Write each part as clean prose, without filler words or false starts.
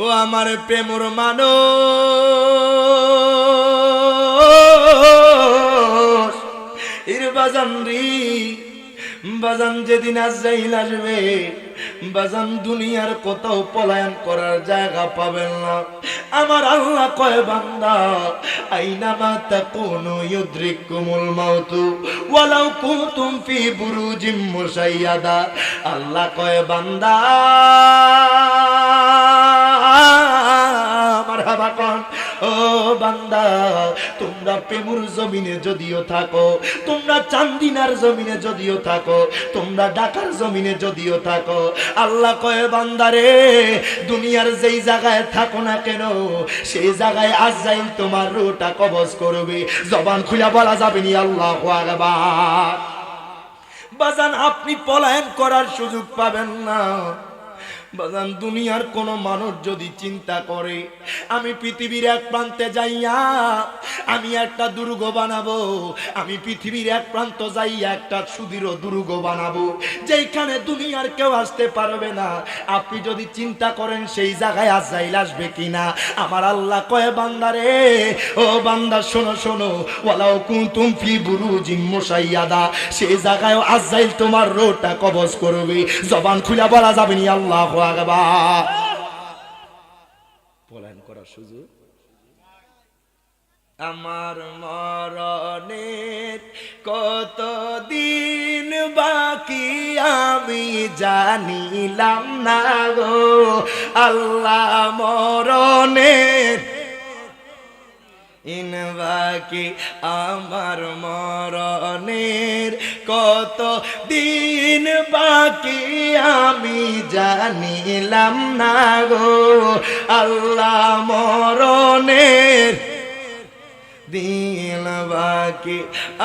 ও আমার প্রেমর মানুষ ইর বাজান রে, বাজান যেদিন আজরাইল আসবে বাজান দুনিয়ার কোথাও পলায়ন করার জায়গা পাবেন না। আমার আল্লাহ কয় বান্দা আইনামা তাকুনু ইউদরিকুমুল মাউতু ওয়ালাউ কুনতুম ফি বুরুজিম মুশাইয়াদা। আল্লাহ কয় বান্দা মারহাবা কোন, ও বান্দা তোমরা প্রেমুর জমিনে যদিও থাকো, তোমরা চান্দিনার জমিনে যদিও থাকো, তোমরা ঢাকার জমিনে যদিও থাকো, আল্লাহ কয় বান্দারে দুনিয়ার যেই জায়গায় থাকো না কেন সেই জায়গায় আজরাইল তোমার রূহটা কবজ করবে। জবান খুলে বলা যাবে নি আল্লাহু আকবার। বাজান আপনি পলায়ন করার সুযোগ পাবেন না। বাজান দুনিয়ার কোন মানুষ যদি চিন্তা করে আমি পৃথিবীর এক প্রান্তে যাইয়া আমি একটা দুর্গ বানাবো, আমি পৃথিবীর এক প্রান্ত যাইয়া একটা সুদৃঢ় দুর্গ বানাবো যেখানে দুনিয়ার কেউ আসতে পারবে না, আপনি যদি চিন্তা করেন সেই জায়গায় আজরাইল আসবে কিনা, আমার আল্লাহ কয় বান্দারে ও বান্দা শোনো শোনো, ওয়ালাউ কুনতুম ফি বুরুজিম মুশাইয়াদা, সেই জায়গায় আজরাইল তোমার রূহটা কবজ করবে। জবান খুলে বলা যাবে নি আল্লাহু আকবার। পলায়ন করার সুযোগ। আমার মরণের কতদিন বাকি আমি জানিলাম না গো আল্লাহ, মরণের ইন বাকি আমার মরণের কত দিন বাকি আমি জানিলাম না গো আল্লাহ, মরণের দিন বাকি।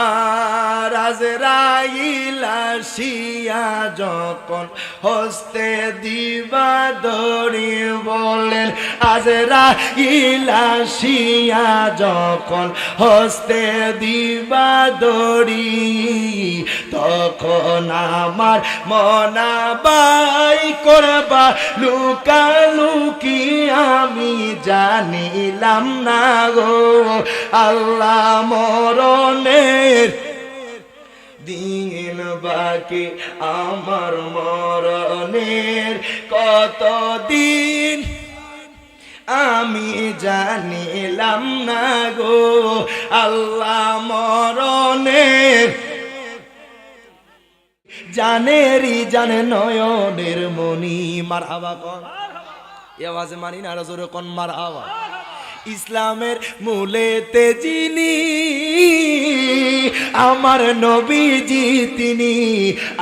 আর আজরাইল আসিয়া যখন হস্তে দিবা দড়ি বলেন, আজরাইল আসিয়া যখন হস্তে দিবা দড়ি তখন আমার মনাবাই করবা লুকালুকি আমি জানিলাম না গো আল্লাহ, মরণের দিন বাকি আমার মরণের কতদিন আমি জানিলাম না গো আল্লাহ, মরণের জানেরই জানে নয়নের মনি। মারহাবা কোন, এই আওয়াজে মানি না, আরো জোরে কোন মারহাবা। ইসলামের মূলেতে যিনি আমার নবীজি তিনি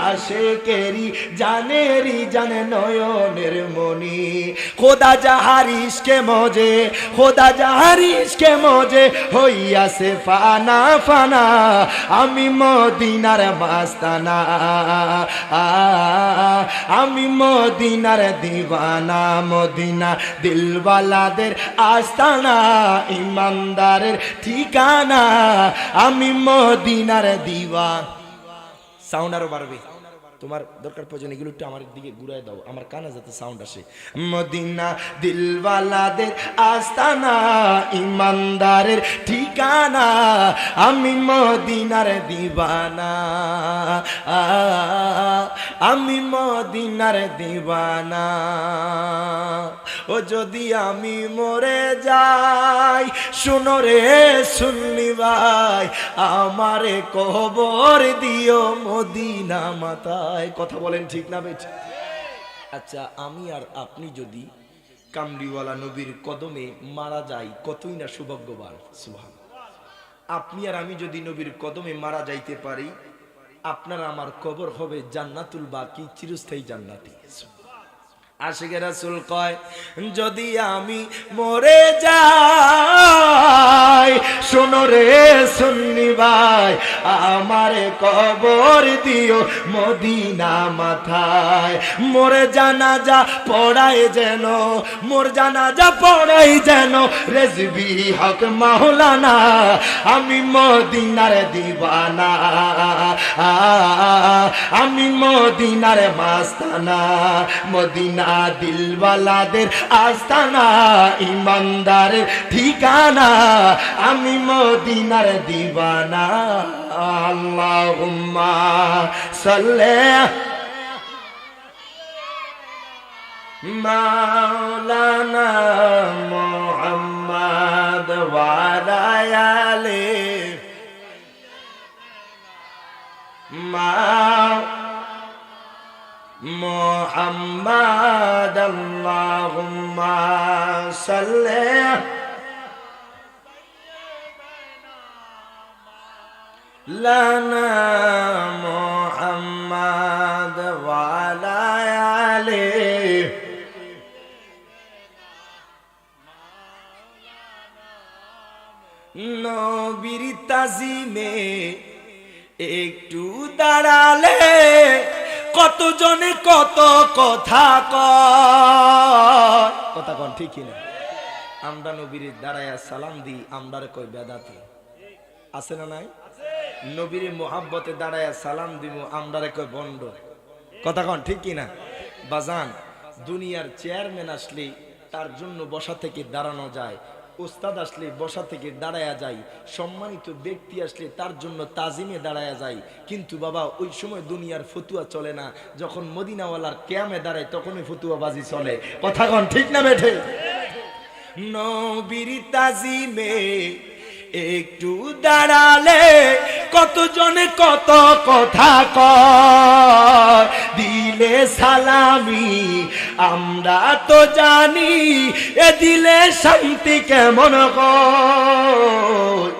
আশেকেরি জানেরি জানে নয়নের মনি। খোদা যাহার ইশকে মজে, খোদা যাহার ইশকে মজে হইয়াছে ফানা ফানা, আমি মদিনার মাস্তানা, আমি মদিনার দিওয়ানা, মদিনা দিলওয়ালাদের আস্তানা, ইমানদারের ঠিকানা, আমি মদিনার দিওয়ান। সাউন্ড আরো বাড়বে, তোমার দরকার প্রয়োজন এগুলো একটু আমার দিকে ঘুরায় দাও, আমার কানে যাতে সাউন্ড আসে। মদিনা দিলওয়ালাদের আস্তানা, ইমানদারের ঠিকানা, আমি মদিনার দিওয়ানা, আমি মদিনার দিওয়ানা। ও যদি আমি মরে যাই শোনো রে সুন্নি ভাই, আমারে কবর দিও মদিনা মাথায়। কথা বলেন ঠিক না বেঠ? আচ্ছা আমি আর আপনি যদি কামলিওয়ালা নবীর কদমে মারা যাই কতই না সৌভাগ্যবান। সুবহান। আপনি আর আমি যদি নবীর কদমে মারা যাইতে পারি, আপনার আমার কবর হবে জান্নাতুল বাকি, চিরস্থায়ী জান্নাতি। আশিকে রাসূল কয় যদি আমি মরে যাই শোনো রে সুন্নি ভাই, আমারে কবর দিও মদিনা মাথায়। মোর জানাজা পড়াই যেন, মোর জানাজা পড়াই যেন রেজবি হক মাওলানা, আমি মদিনার দিওয়ানা, আমি মদিনার মাস্তানা, মদিনা দিলওয়ালাদের আস্তানা, ইমানদারের ঠিকানা, আমি মদিনার দিওয়ানা। আল্লাহুম্মা সাল্লি মাওলানা মুহাম্মদ ওয়া আলা আলিহি মুহাম্মদ। আল্লাহুম্মা সাল্লি লানা মুহাম্মদ ওয়া আলা আলিহি। নবীর তাজিমে একটু দাঁড়ালে কতজনে কত কথা কয়, কথা কন ঠিক না? আমরা নবীর দাঁড়ায়া সালাম দিই, আমরা কই বেদাতি, আছে না নাই? নবীর মোহাব্বতে দাঁড়ায়া সালাম দিব, আমরা কই বন্ড, কথা কন ঠিক কিনা? বাজান, দুনিয়ার চেয়ারম্যান আসলে তার জন্য বসা থেকে দাঁড়ানো যায়, উস্তাদ আসলে বসা থেকে দাঁড়ায়া যায়, সম্মানিত ব্যক্তি আসলে তার জন্য তাজিমে দাঁড়ায়া যায়। কিন্তু বাবা ওই সময় দুনিয়ার ফতুয়া চলে না, যখন মদিনাওয়ালার কিয়ামে দাঁড়ায় তখনই ফতুয়াবাজি চলে, কথা কন ঠিক না বেঠে? নবীর তাজিমে একটু দাঁড়ালে কতজনে কত কথা কয়, দিলে সালামি আমরা তো জানি, এ দিলে শান্তি কেমন হয়,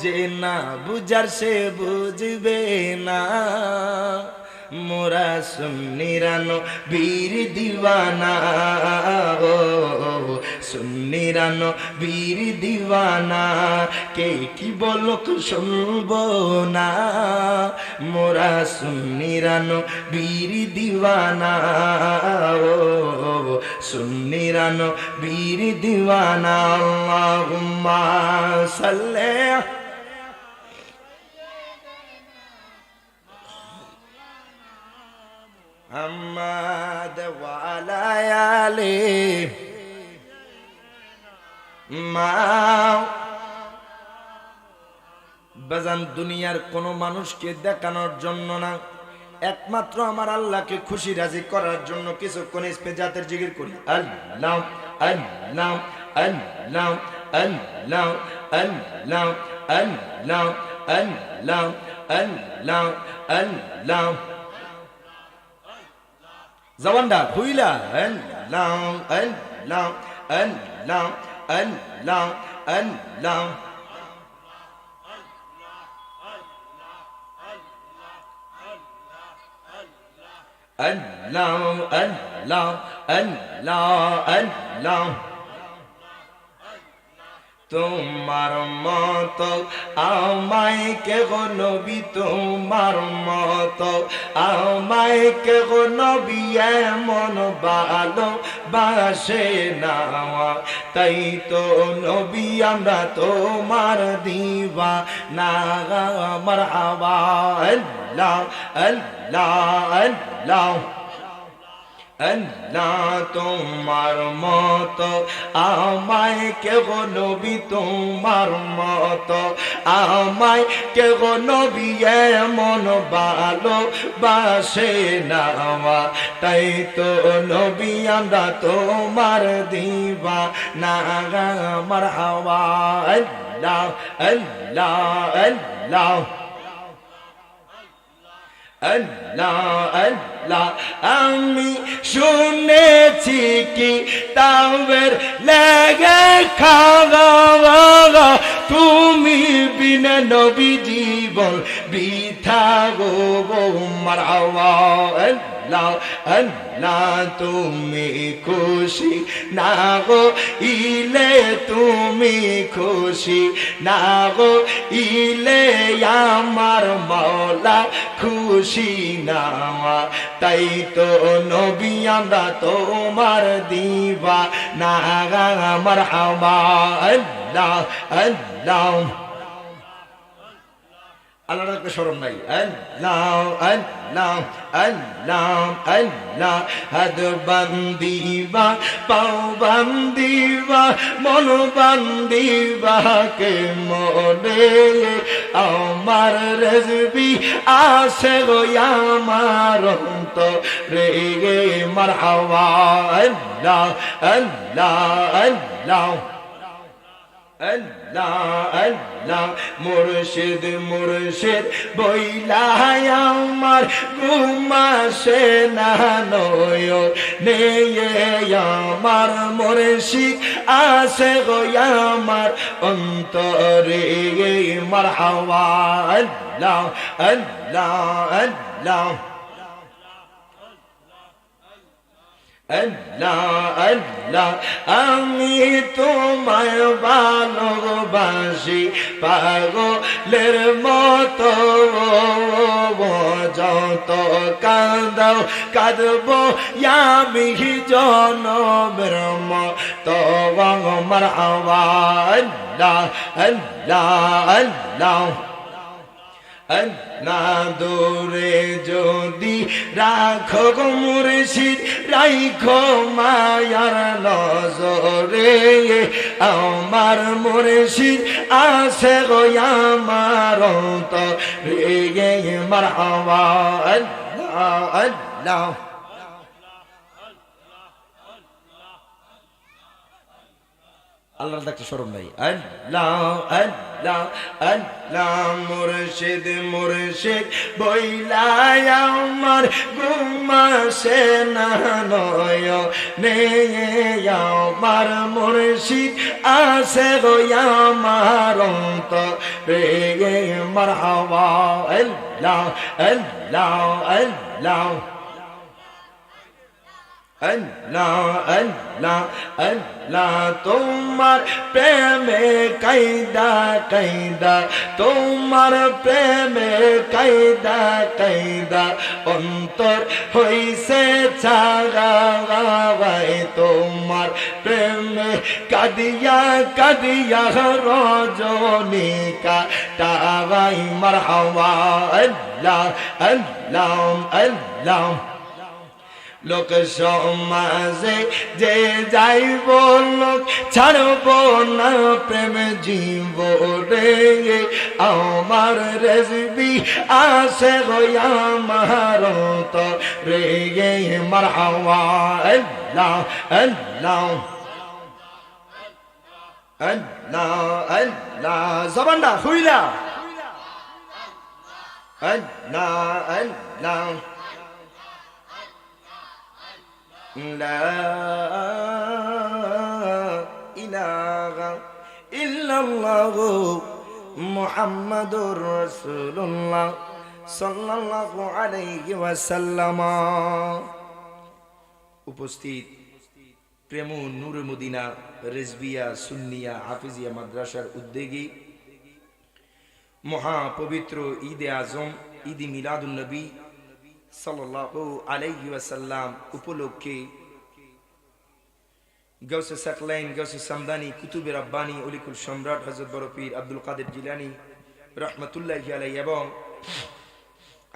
যে না বুঝার সে বুঝবে না, মোরা সুন্নিরানো বীর দিওয়ানা, সুন্নিরানো বীর দিওয়ানা, কে কি বলক শুনবো না, মোরা সুন্নিরানো বীর দিওয়ানা, সুন্নিরানো বীর দিওয়ানা। আল্লাহুম্মা সাল্লি মুহাম্মদ ওয়া আলা আলিহি বাজান। দুনিয়ার কোন মানুষকে দেখানোর জন্য না, একমাত্র আমার আল্লাহকে খুশি রাজি করার জন্য কিছুক্ষণ ইসপেজাতের জিকির করি। আল্লাহ আল্লাহ আল্লাহ আল্লাহ আল্লাহ আল্লাহ আল্লাহ আল্লাহ আল্লাহ জবানটা খুইলা আল্লাহ আল্লাহ আল্লাহ আল্লাহ আল্লাহ আল্লাহ আল্লাহ আল্লাহ আল্লাহ। তোমার মত আমায় কে গো নবী, তোমার মত আমায় কে গো নবী, এমন ভালো বাসে না, তাই তো নবী আমরা তোমার দিওয়ানা। মারহাবা আল্লাহ আল্লাহ আল্লাহ আল্লাহ। তোমার মত আমায় কে গো নবী, তোমার মত আমায় কে গো নবী, এমন ভালো বাসে না, তাই তো নবী আমরা তোমার দিওয়ানা। মারহাবা আল্লাহ আল্লাহ আল্লাহ আল্লাহ আল্লাহ। আমি শুনেছি কি তাওবের লেগে খাওয়া, তুমি বিনা নবী জীবন বৃথা গো। মারহাবা আল্লাহ আল্লাহ। তুমি খুশি না গো ইলে, তুমি খুশি না গো ইলে, আমার মাওলা খুশি না, তাই তো নবী আমরা তোমার দিওয়ানা। মারহাবা আল্লাহ আল্লাহ আল্লাহর একটা শরম নাই। আল্লাহ আল্লাহ আল্লাহ আল্লাহ, হাত বান্দিবা পাও বান্দিবা মন বান্দিবা কে মনে, আমার রেজবি আসে গো আমার অন্তরে মারহাবা। আল্লাহ আল্লাহ আল্লাহ আল্লাহ আল্লাহ, মুর্শিদ মুর্শিদ বইলাই আমার ঘুমাসে না নয়নে, আমার মুর্শিদ আসে গো আমার অন্তরে মারহাবা। আল্লাহ আল্লাহ আল্লাহ আল্লাহ আল্লাহ, আমি তোমায় ভালোবাসি পাগলের মতো, যত কাঁদাও কাঁদবো আমি জনমের মতো মারহাবা। আল্লাহ আল্লাহ আল্লাহ, না দূরে যদি রাখো গো মুর্শিদ রাইখো মায়ার নজরে, আমার মুর্শিদ আসে গো আমার অন্তরে মারহাবা। আল্লাহ আল্লাহ আল্লাহর ডাকতে শরম নাই। আল্লাহ আল্লাহ আল্লাহ, মুর্শিদ মুর্শিদ বইলাই আমার ঘুমাসে না নয়নে, আমার মুর্শিদ আসে গো আমার অন্তরে মারহাবা। আল্লাহ আল্লাহ আল্লাহ আল্লাহ আল্লাহ আল্লাহ, তোমার প্রেমে কায়দা কায়দা, তোমার প্রেমে কায়দা কায়দা অন্তর হইছে ছাগাই, তোমার প্রেমে কাদিয়া কাদিয়া রজনী কাটাই মারহাবা। আল্লাহ আল্লাহ আল্লাহ, লোক সমাজে যে যাইব লোক ছাড়ব না প্রেম জীব রে, আমার রেজবি আসে গো আমার অন্তরে মারহাবা। আল্লাহ আল্লাহ আল্লাহ আল্লাহ, জবানটা খুইলা। আল্লাহ আল্লাহ লা ইলাহা ইল্লাল্লাহু মুহাম্মাদুর রাসূলুল্লাহ সাল্লাল্লাহু আলাইহি ওয়াসাল্লাম। উপস্থিত প্রেম নূরে মদিনা রেজবিয়া সুন্নিয়া হাফিজিয়া মাদ্রাসার উদ্যোগী মহাপবিত্র ঈদে আজম ঈদ মিলাদুন নবী সাল্লাল্লাহু আলাইহি ওয়াসাল্লাম উপলক্ষে গৌসে সাকলাইন গৌসে সামদানি কুতুবে রাব্বানি অলিকুল সম্রাট হযরত বড় পীর আব্দুল কাদের জিলানী রাহমাতুল্লাহি আলাইহি এবং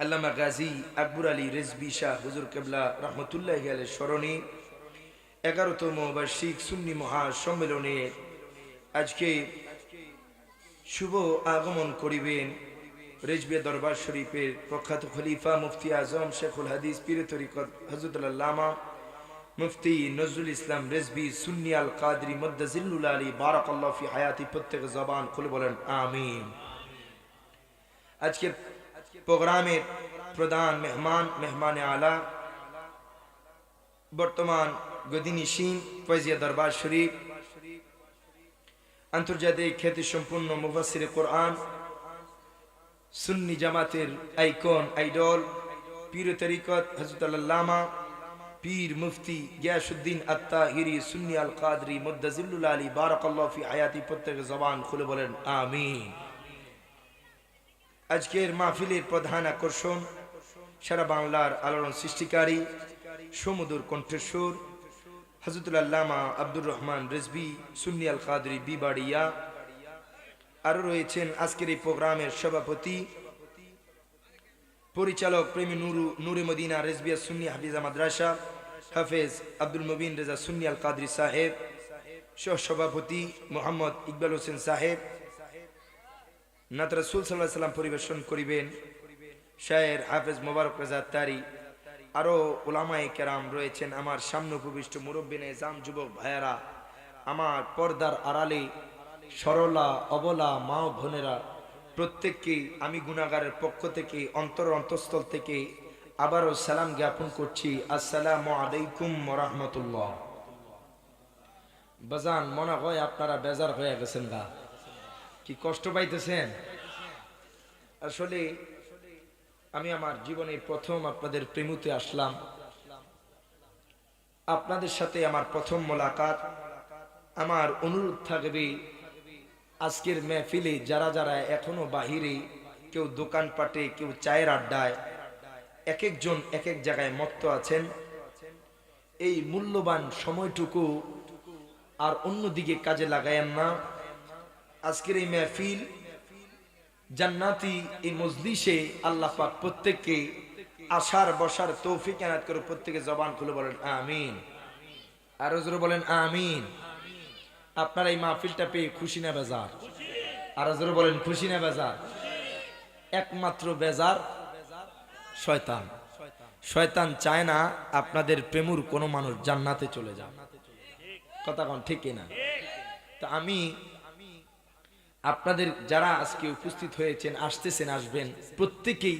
আল্লামা গাজী আকবর আলী রেজবি শাহ হুজুর কেবলা রাহমাতুল্লাহি আলাইহির স্মরণে 11তম বার্ষিক সুন্নি মহাসম্মেলনে আজকে শুভ আগমন করিবেন রেজবিয়া দরবার শরীফের প্রখ্যাত খলিফা মুফতি আজম শেখুল হাদিস পীর তরিকত হযরতুল আল্লামা মুফতি নজরুল ইসলাম রেজবি সুন্নি আল কাদরি মুদ্দাজিল্লুল আলী বারাকাল্লাহু ফি হায়াতি। প্রত্যেক জবান খুলে বলেন আমিন। আজকের প্রোগ্রামের প্রধান মেহমানে আলা বর্তমান গদিনিশীন ফয়জিয়া দরবার শরীফ আন্তর্জাতিক খ্যাতি সম্পন্ন মুফাসসিরে কোরআন সুন্নি জামাতের আইকন আইডল পীর তরিকত হযরত আল্লামা পীর মুফতি গিয়াসউদ্দিন আত-তাহিরি সুন্নি আল কাদরি মুদ্দাজিল্লুল আলী বারাকাল্লাহু ফি হায়াতি। প্রত্যেক জবান খুলে বলেন আমিন। আজকের মাহফিলের প্রধান আকর্ষণ সারা বাংলার আলোড়ন সৃষ্টিকারী সুমধুর কণ্ঠস্বর হযরতুল আল্লামা আব্দুর রহমান রেজবি সুন্নি আল কাদরি বিবাড়িয়া। আরো রয়েছেন আজকের এই প্রোগ্রামের সভাপতি পরিচালক প্রেমী নূরে মদিনা রেজবিয়া সুন্নি হাফিজা মাদ্রাসা হাফেজ আব্দুল মুবিন রেজা সুন্নি আল কাদরি সাহেব, সহ সভাপতি মোহাম্মদ ইকবাল হোসেন সাহেব, নাত রাসূল সাল্লাল্লাহু আলাইহি সাল্লাম পরিবেশন করিবেন শায়ের হাফেজ মোবারক রেজা তারি। আরো উলামায়ে কেরাম রয়েছেন, আমার সামনে উপবিষ্ট মুরব্বিনে জাম যুবক ভাইয়ারা, আমার পর্দার আড়ালে সরলা অবলা মা ও বোনেরা, প্রত্যেককে আমি গুনাহগারের পক্ষ থেকে অন্তঃস্থল থেকে আবারও সালাম জ্ঞাপন করছি, আসসালামু আলাইকুম ওয়া রাহমাতুল্লাহ। বাজান, মনে হয় আপনারা বেজার হয়ে গেছেন, গা কি কষ্ট পাইতেছেন? আসলে আমি আমার জীবনের প্রথম আপনাদের প্রেমতে আসলাম, আপনাদের সাথে আমার প্রথম মোলাকাত। আমার অনুরোধ থাকবে, আজকের মেহফিলে যারা যারা এখনো বাহিরে, কেউ দোকানপাটে, কেউ চায়ের আড্ডায়, এক একজন এক এক জায়গায় মত্ত আছেন, এই মূল্যবান সময়টুকু আর অন্যদিকে কাজে লাগায়েন না। আজকের এই মেহফিল জান্নাতি এই মজলিসে আল্লাহ পাক প্রত্যেককে আসার বসার তৌফিক এনায়েত করে। প্রত্যেকে জবান খুলে বলেন আমিন, আরো জোরে বলেন আমিন। আপনারা এই মাহফিলটা পেয়ে খুশি না বেজার? আরো জোরে বলেন খুশি না বেজার? একমাত্র বেজার শয়তান। শয়তান চায় না আপনাদের প্রেমুর কোনো মানুষ জান্নাতে চলে যান, কথা কোন ঠিক না? তা আমি আপনাদের যারা আজকে উপস্থিত হয়েছেন, আসতেছেন, আসবেন, প্রত্যেকেই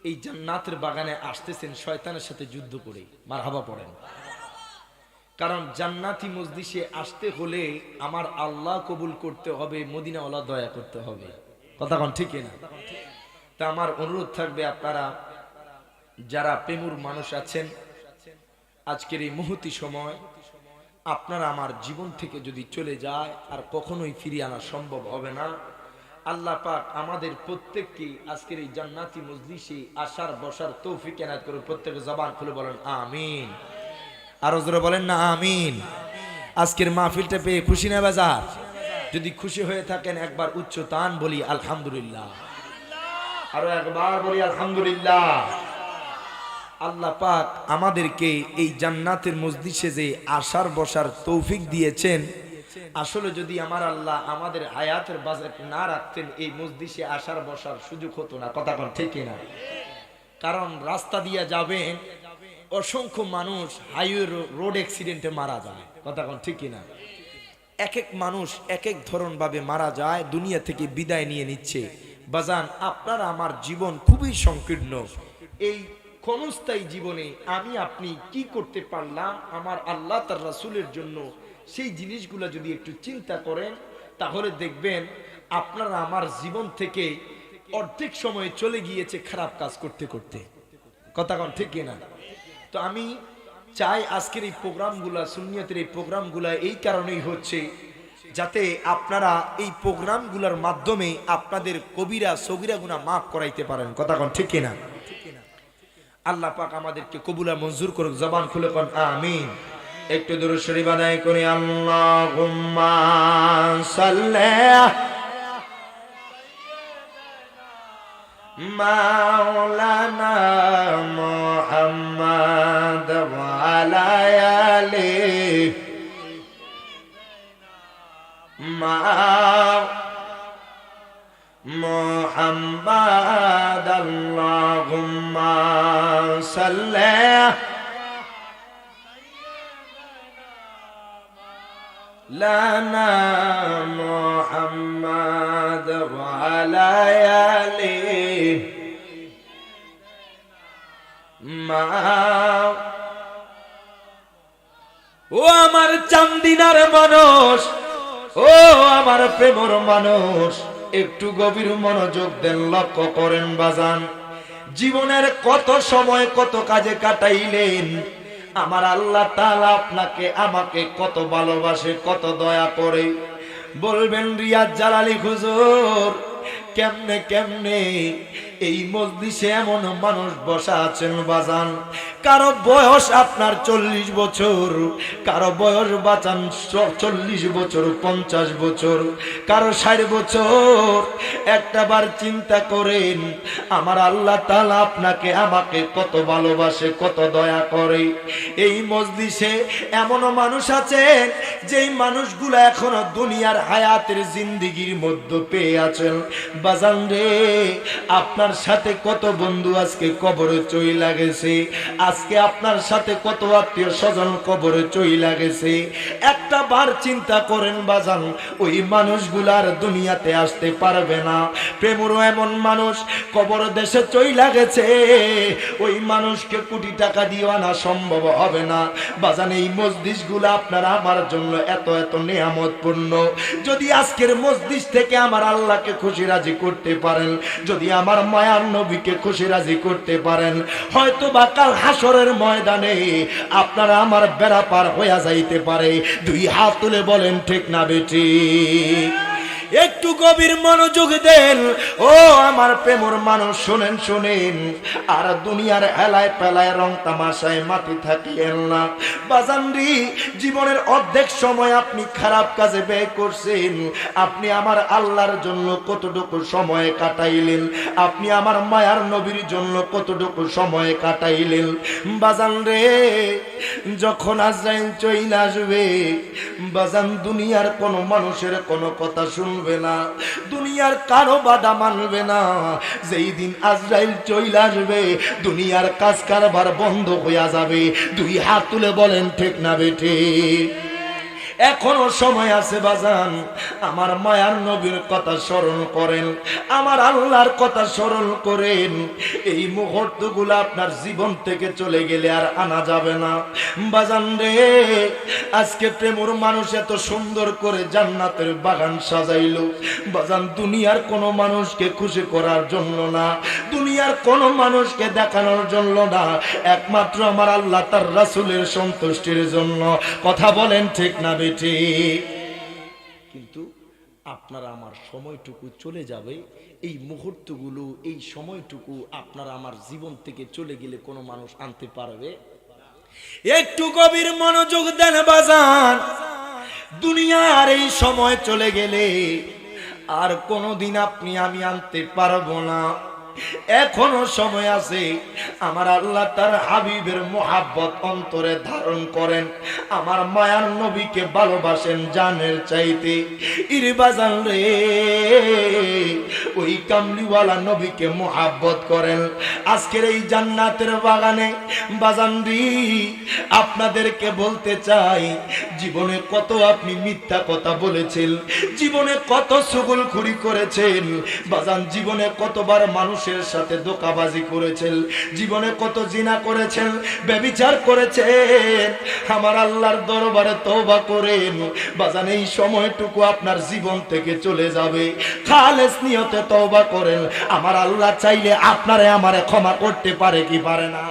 এই জান্নাতের বাগানে আসতেছেন শয়তানের সাথে যুদ্ধ করে। মারহাবা পড়েন। কারণ জান্নাতি মজলিসে আসতে হলে আমার আল্লাহ কবুল করতে হবে, মদিনাওয়ালা দয়া করতে হবে, কথা কোন ঠিক না? তা আমার অনুরোধ থাকবে, আপনারা যারা প্রেমুর মানুষ আছেন, আজকের এই মুহূর্তে সময় আপনারা আমার জীবন থেকে যদি চলে যায় আর কখনোই ফিরিয়ে আনা সম্ভব হবে না। আল্লাহ পাক আমাদের প্রত্যেককে আজকের এই জান্নাতি মজলিসে আসার বসার তৌফিক এনায়েত করুন। প্রত্যেকে জবান খুলে বলেন আমিন, আরো জোরে বলেন না আমিন। আজকের মাহফিলটা পেয়ে খুশি না বাজার? যদি খুশি হয়ে থাকেন একবার উচ্চ তান বলি আলহামদুলিল্লাহ, আরো একবার বলি আলহামদুলিল্লাহ। আল্লাহ পাক আমাদেরকে এই জান্নাতের মজলিসে যে আসার বসার তৌফিক দিয়েছেন, আসলে যদি আমার আল্লাহ আমাদের হায়াতের বাজেট না রাখতেন, এই মজলিসে আসার বসার সুযোগ হতো না, কথা কোন ঠিক না? কারণ রাস্তা দিয়ে যাবেন, অসংখ্য মানুষ হাইওয়ে রোড অ্যাক্সিডেন্টে মারা যায়, কথা কোন ঠিক না? এক এক মানুষ এক এক ধরন ভাবে মারা যায়, দুনিয়া থেকে বিদায় নিয়ে নিচ্ছে। বাজান, আপনার আমার জীবন খুবই সংকীর্ণ। এই ক্ষণস্থায়ী জীবনে আমি আপনি কি করতে পারলাম আমার আল্লাহ তার রাসূলের জন্য, সেই জিনিসগুলো যদি একটু চিন্তা করেন, তাহলে দেখবেন আপনারা আমার জীবন থেকে অর্ধেক সময় চলে গিয়েছে খারাপ কাজ করতে করতে, কথা কোন ঠিক না? তো আমি চাই আজকের এই প্রোগ্রামগুলা, সুন্নিয়তের এই প্রোগ্রামগুলা এই কারণেই হচ্ছে, যাতে আপনারা এই প্রোগ্রামগুলোর মাধ্যমে আপনাদের কবিরা সগীরা গুনাহ মাফ করাইতে পারেন, কথা কোন ঠিক না? আল্লাহ পাক আমাদেরকে কবুল আর মঞ্জুর করুক। জবান খুলে কোন আমিন। একটু দুরূদ শরীফ আদায় করি। আল্লাহুম্মা সাল্লি মাওলানা মুহাম্মদ ওয়া আলা আলিহি মুহাম্মদ। আল্লাহুম্মা সাল্লি লানা মুহাম্মদ ওয়া আলা আলিহি ও আমার চান্দিনার মানুষ, ও আমার প্রেমর মানুষ, একটু গভীর মনোযোগ দেন, লক্ষ্য করেন বাজান। জীবনের কত সময় কত কাজে কাটাইলেন, আমার আল্লাহ তাআলা আপনাকে আমাকে কত ভালোবাসে, কত দয়া করে। বলবেন রিয়াজ জালালী হুজুর, কেমনে কেমনে এই মজলিসে এমন মানুষ বসা আছেন বাজান, কারো বয়স আপনার 40 বছর, কারো বয়স বাঁচান 40 বছর, 50 বছর, কারো 60 বছর। একটাবার চিন্তা করেন আমার আল্লাহ তাআলা আপনাকে আমাকে কত ভালোবাসে, কত দয়া করে। এই মজলিসে এমন মানুষ আছেন যেই মানুষগুলো এখনো দুনিয়ার হায়াতের জিন্দেগির মধ্যে পেয়ে আছেন। বাজান রে, আপনার সাথে কত বন্ধু আজকে কবরে চইলা গেছে, আজকে আপনার সাথে কত আত্মীয় স্বজন কবরে চইলা গেছে। একটা বার চিন্তা করেন বাজান, ওই মানুষগুলার দুনিয়াতে আসতে পারবে না। প্রেমরও এমন মানুষ কবর দেশে চইলা গেছে, ওই মানুষকে কোটি টাকা দিয়ে আনা সম্ভব হবে না। বাজান, এই মজলিসগুলো আপনার আমার জন্য এত এত নিয়ামতপূর্ণ। যদি আজকের মজলিস থেকে আমার আল্লাহকে খুশি রাজি করতে পারেন, যদি আমার মায়ার নবীকে খুশি রাজি করতে পারেন, হয়তো বা কাল হাসরের ময়দানে আপনারা আমার বেড়া পার হইয়া যাইতে পারে। দুই হাত তুলে বলেন ঠিক না বেটি? একটু গভীর মনোযোগ দেন ও আমার প্রেমর মানুষ, শুনেন শুনেন, আর দুনিয়ার হেলায় পেলায় রং তামাশায় মাতি থাকিয়েন না। বাজানরি, জীবনের অর্ধেক সময় আপনি খারাপ কাজে ব্যয় করছেন। আপনি আমার আল্লাহর জন্য কতটুকু সময় কাটাইলেন? আপনি আমার মায়ার নবীর জন্য কতটুকু সময় কাটাইলেন? বাজান রে, যখন আজরাইল চইলা আসবে বাজান, দুনিয়ার কোনো মানুষের কোনো কথা শুনবে না, দুনিয়ার কারো বাধা মানবে না। যেই দিন আজরাইল চইলা আসবে দুনিয়ার কাজ কারবার বন্ধ হইয়া যাবে। দুই হাত তুলে বলেন ঠিক না বেঠে? এখনো সময় আছে বাজান, আমার মায়ার নবীর কথা স্মরণ করেন, আমার আল্লাহর কথা স্মরণ করেন। এই মুহূর্তগুলো আপনার জীবন থেকে চলে গেলে আর আনা যাবে না। বাজান রে, আজকে প্রেমর মানুষ এত সুন্দর করে জান্নাতের বাগান সাজাইলো বাজান, দুনিয়ার কোনো মানুষকে খুশি করার জন্য না, দুনিয়ার কোনো মানুষকে দেখানোর জন্য না, একমাত্র আমার আল্লাহ তার রাসূলের সন্তুষ্টির জন্য। কথা বলেন ঠিক না বেটি? কিন্তু আপনার আমার সময়টুকু চলে যাবে, এই মুহূর্তগুলো, এই সময়টুকু আপনার আমার জীবন থেকে চলে গেলে কোনো মানুষ আনতে পারবে? একটু গভীর মনোযোগ দেন বাজান, দুনিয়ার এই সময় চলে গেলে আর কোনোদিন আপনি আমি আনতে পারবো না। এখনো সময় আছে, আমার আল্লাহ তার হাবিবের মোহাব্বত অন্তরে ধারণ করেন, আমার মায়ার নবীকে ভালোবাসেন জানের চাইতে। ইরে বাজান রে, ওই কামলিওয়ালা নবীকে মোহাব্বত করেন। আজকের এই জান্নাতের বাগানে বাজান রে, আপনাদেরকে বলতে চাই, জীবনে কত আপনি মিথ্যা কথা বলেছেন, জীবনে কত চুগলখড়ি করেছেন বাজান, জীবনে কতবার মানুষের সাথে ধোঁকাবাজি করেছেন, জীবনে কত জিনা করেছেন, ব্যভিচার করেছেন। আমার আল্লাহর দরবারে তওবা করেন বাজান, এই সময়টুকু আপনার জীবন থেকে চলে যাবে। খালেস নিয়তে তওবা করেন, আমার আল্লাহ চাইলে আপনারে আমারে ক্ষমা করতে পারে কি পারে না?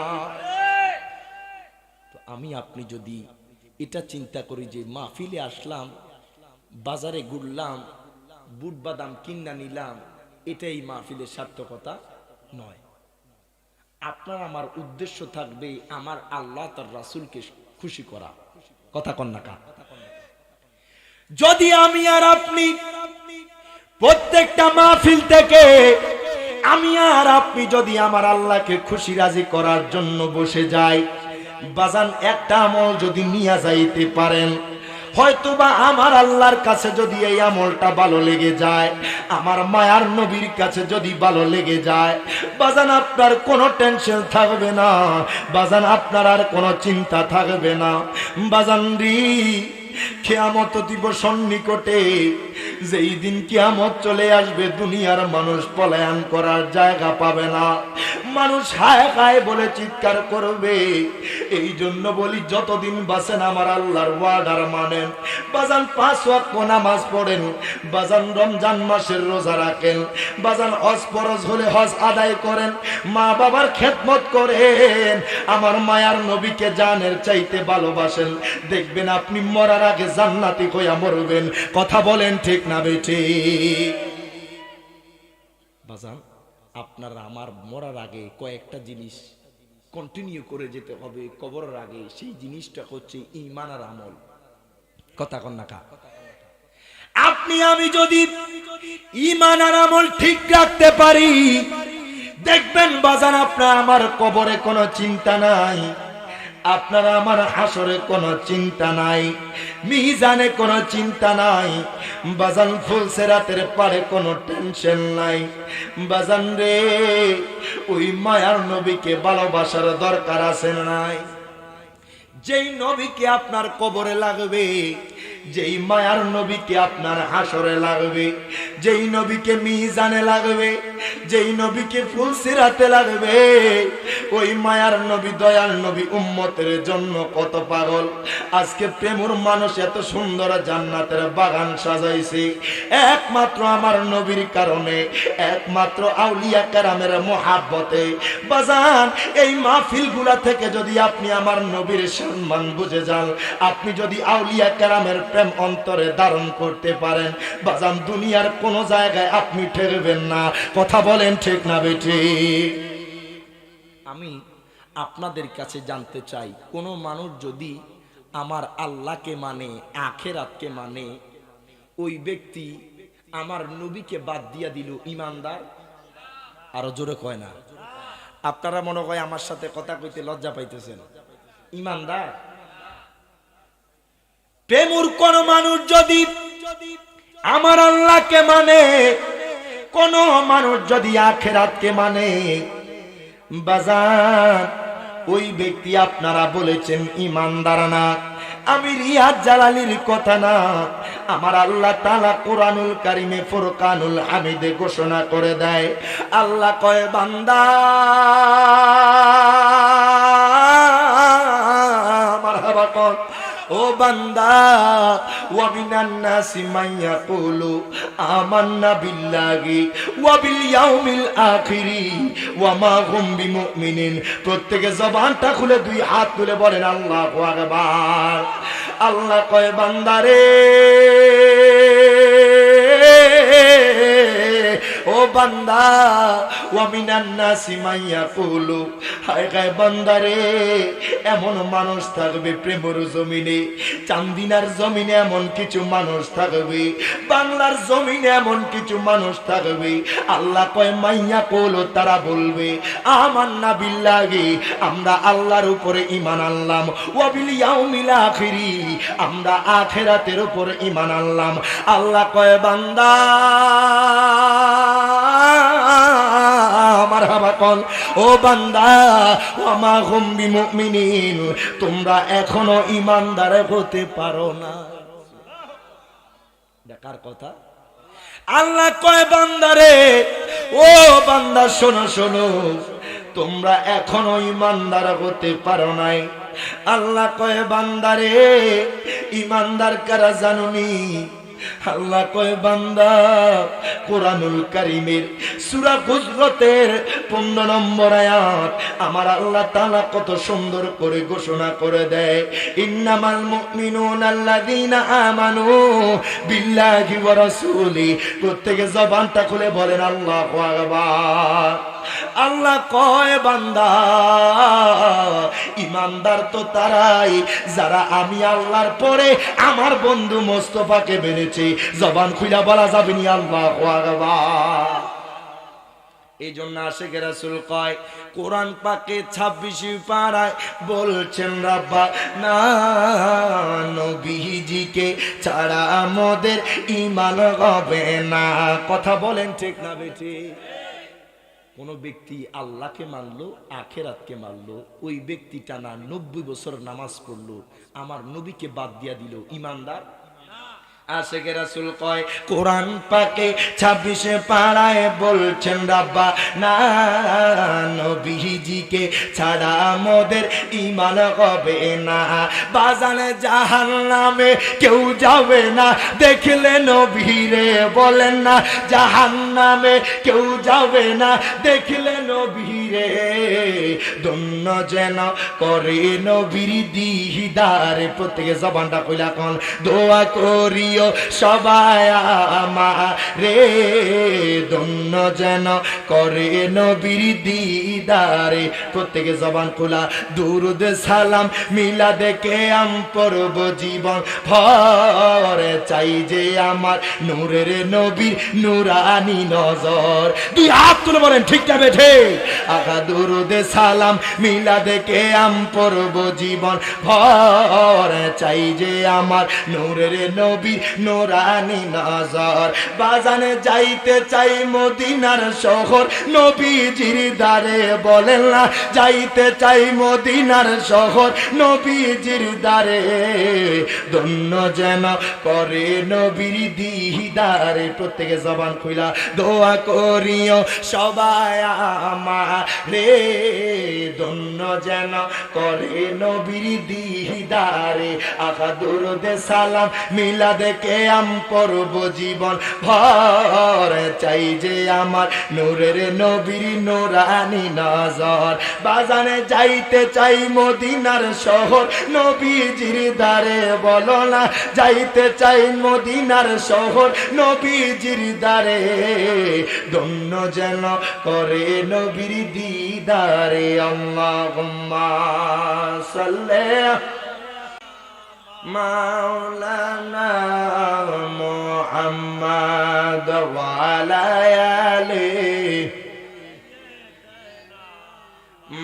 তো আমি আপনি যদি এটা চিন্তা করি যে মাহফিলে আসলাম, বাজারে ঘুরলাম, বুট বাদাম কিনা নিলাম, এটাই মাহফিলের সার্থকতা নয়। আপনার আমার উদ্দেশ্য থাকবে আমার আল্লাহ তার রাসূলকে খুশি করা। কথা কন না কা? যদি আমি আর আপনি প্রত্যেকটা মাহফিল থেকে আমি আর আপনি যদি আমার আল্লাহকে খুশি রাজি করার জন্য বসে যাই বাজান, একটা আমল যদি নিয়ে যাইতে পারেন, হয়তোবা আমার আল্লাহর কাছে যদি এই আমলটা ভালো লেগে যায়, আমার মায়ার নবীর কাছে যদি ভালো লেগে যায় বাজান, আপনার কোনো টেনশন থাকবে না বাজান, আপনার আর কোনো চিন্তা থাকবে না বাজান রি। কিয়ামত দিবস নিকটে, যেই দিন কিয়ামত চলে আসবে দুনিয়ার মানুষ পলায়ন করার জায়গা পাবে না, মানুষ হায় হায় বলে চিৎকার করবে। এই জন্য বলি, যতদিন বাঁচেন আমার আল্লাহর ওয়ার্ডার মানেন বাজান, 5 ওয়াক্ত নামাজ পড়েন বাজান, রমজান মাসের রোজা রাখেন বাজান, হজ ফরজ হলে হজ আদায় করেন, মা বাবার খেদমত করেন, আমার মায়ার নবীকে জানের চাইতে ভালোবাসেন, দেখবেন আপনি মরার আগে জান্নাতি হইয়া মরবেন। কথা বলেন ঠিক না বেঠি? বাজান, আপনারা আমার মরার আগে কয়েকটা জিনিস কন্টিনিউ করে যেতে হবে কবরের আগে। সেই জিনিসটা হচ্ছে ঈমান আর আমল। কথা কন না কা? আপনি আমি যদি ঈমান আর আমল ঠিক রাখতে পারি, দেখবেন বাজান আপনার আমার কবরে কোনো চিন্তা নাই, আপনারা আমার হাসরে কোনো চিন্তা নাই, মিজানে কোনো চিন্তা নাই, বাজান ফুলসিরাতের পারে কোনো টেনশন নাই। বাজান রে, ওই মায়ার নবীকে ভালোবাসার দরকার আছে নাই? যেই নবীকে আপনার কবরে লাগবে, যেই মায়ার নবীকে আপনার হাসরে লাগবে, যেই নবীকে মিজানে লাগবে, যেই নবীকে ফুলসিরাতে লাগবে, ওই মায়ার নবী দয়াল নবী উম্মতের জন্য কত পাগল। আজকে প্রেমর মানুষ এত সুন্দর জান্নাতের বাগান সাজাইছে একমাত্র আমার নবীর কারণে, একমাত্র আউলিয়া কেরামের মোহাব্বতে। বাজান, এই মাহফিলগুলা থেকে যদি আপনি আমার নবীর সম্মান বুঝে যান, আপনি যদি আউলিয়া কেরামের প্রেম অন্তরে ধারণ করতে পারেন, বাজান দুনিয়ার কোন জায়গায় আপনি ঠেকবেন না। কথা বলেন ঠিক না বেঠি? আমি আপনাদের কাছে জানতে চাই, কোন মানুষ যদি আমার আল্লাহকে মানে, আখেরাতকে মানে, ওই ব্যক্তি আমার নবীকে বাদ দিয়া দিল, ইমানদার? আরো জোরে কয় না? আপনারা মনে হয় আমার সাথে কথা কইতে লজ্জা পাইতেছেন। ইমানদার? প্রেমুর কোন মানুষ যদি আমার আল্লাহকে মানে, কোন মানুষ যদি আখেরাতকে মানে, বাজার ওই ব্যক্তি আপনারা বলেছেন ইমানদার না। আমি রিয়াজ জালালির কথা না, আমার আল্লাহ তাআলা কোরআনুল কারিমে ফুরকানুল হামিদে ঘোষণা করে দেয়। আল্লাহ কয়, বান্দা মারহাবা কর, ও বান্দা, ওয়া মিনান নাসি মান ইয়াকুলু আমান্না বিল্লাহি ওয়া বিল ইয়াউমিল আখিরি ওয়া মা হুম বিমুমিনিন। প্রত্যেকে জবানটা খুলে দুই হাত তুলে বলেন আল্লাহু আকবার। আল্লাহ কয়, বান্দারে, ও বান্দা, ওয়া মিনান নাসি মান ইয়াকুলু, হায় হায় বান্দারে, এমন মানুষ থাকবে প্রেমের জমিনে, চান্দিনার জমিনে এমন কিছু মানুষ থাকবে, বাংলার জমিনে এমন কিছু মানুষ থাকবে। আল্লাহ কয় মাইয়া কলো, তারা বলবে আমান্না বিল্লাহি, আমরা আল্লাহর উপরে ঈমান আনলাম, ওয়া বিল ইয়াউমিল আখিরি, আমরা আখিরাতের উপরে ঈমান আনলাম। আল্লাহ কয়, বান্দা মারহাবা কল, ও বান্দা, ওয়া মা হুম বিমুমিনিন, তোমরা এখনো ঈমানদার হতে পারো না। দেখার কথা। আল্লাহ কয়, বান্দারে, ও বান্দা শোনো শোনো, তোমরা এখনো ঈমানদার হতে পারো নাই। আল্লাহ কয়, বান্দারে, ঈমানদার কারা জানুনি? আল্লাহ কয়, বান্দা, কোরআনুল কারীমের সূরা হুজরাতের 15 নম্বর আয়াত আমার আল্লাহ তাআলা কত সুন্দর করে ঘোষণা করে দেয়, ইন্নামাল মুমিনুনা আল্লাযীনা আমানু বিল্লাহি ওয়া রাসূলি। প্রত্যেকে জবানটা খুলে বলেন আল্লাহু আকবার। আল্লাহ কয়, বান্দা, ঈমানদার তো তারাই যারা আমি আল্লাহর পরে আমার বন্ধু মোস্তফাকে মেনেছে। জবান খুলে বলা যাবে নি আল্লাহু আকবার। এই জন্য আশিকে রাসূল কয়, কোরআন পাকে 26 পারায় বলছেন, রাব্বা না নবীজিকে ছাড়া আমাদের ঈমান হবে না। কথা বলেন ঠিক না বেঠি? কোন ব্যক্তি আল্লাহকে মানলো, আখেরাতকে মানলো, ওই ব্যক্তিটা না 90 বছর নামাজ পড়লো, আমার নবীকে বাদ দিয়া দিল, ঈমানদার? আশিকে রাসূল কয়, কোরআন পাকে 26 পারায় বলছেন, রাব্বা না নবীজিকে ছাড়া আমাদের ঈমান হবে না। বাজানে জাহান্নামে কেউ যাবে না দেখলে নবীরে, বলেন না জাহান্নামে কেউ যাবে না দেখলে নবী রে ধন্য যেন করে নবীর দিদার। প্রত্যেকে জবানটা কইলা কোন দোয়া করিও সবাই আমারে ধন্য যেন করে নবীর দিদারে। প্রত্যেকে জবান খোলা দুরুদ সালাম মিলাদে কেয়াম পড়ব জীবন ভরে চাই যে আমার নূরের নবীর নূরানি নজর। দুই হাত তুলে বলেন ঠিক না বেঠে? আকা দুরুদ সালাম মিলাদে কেয়াম পড়ব জীবন ভরে চাই যে আমার নূরের নবীর নূরানি নজর। বাজানে যাইতে চাই মদিনার শহর নবীজির দারে বলেন না যাইতে চাই মদিনার শহর নবীজির দারে ধন্য যেন করে নবীর দিদারে। প্রত্যেকে জবান খুইলা দোয়া করিও সবাই আমারে ধন্য যেন করে নবীর দিদারে। আকা দুরুদে সালাম মিলাদে কেয়াম পড়ব জীবন ভর চাই যে আমার নূরের নবীর নূরানি নজর। বাজানে যাইতে চাই মদিনার শহর নবীজির দারে বলো না যাইতে চাই মদিনার শহর নবীজির দারে ধন্য যেন করে নবীর দিদারে। আল্লাহুম্মা সাল্লি মাওলানা মুহাম্মদ ওয়া আলা আলিহি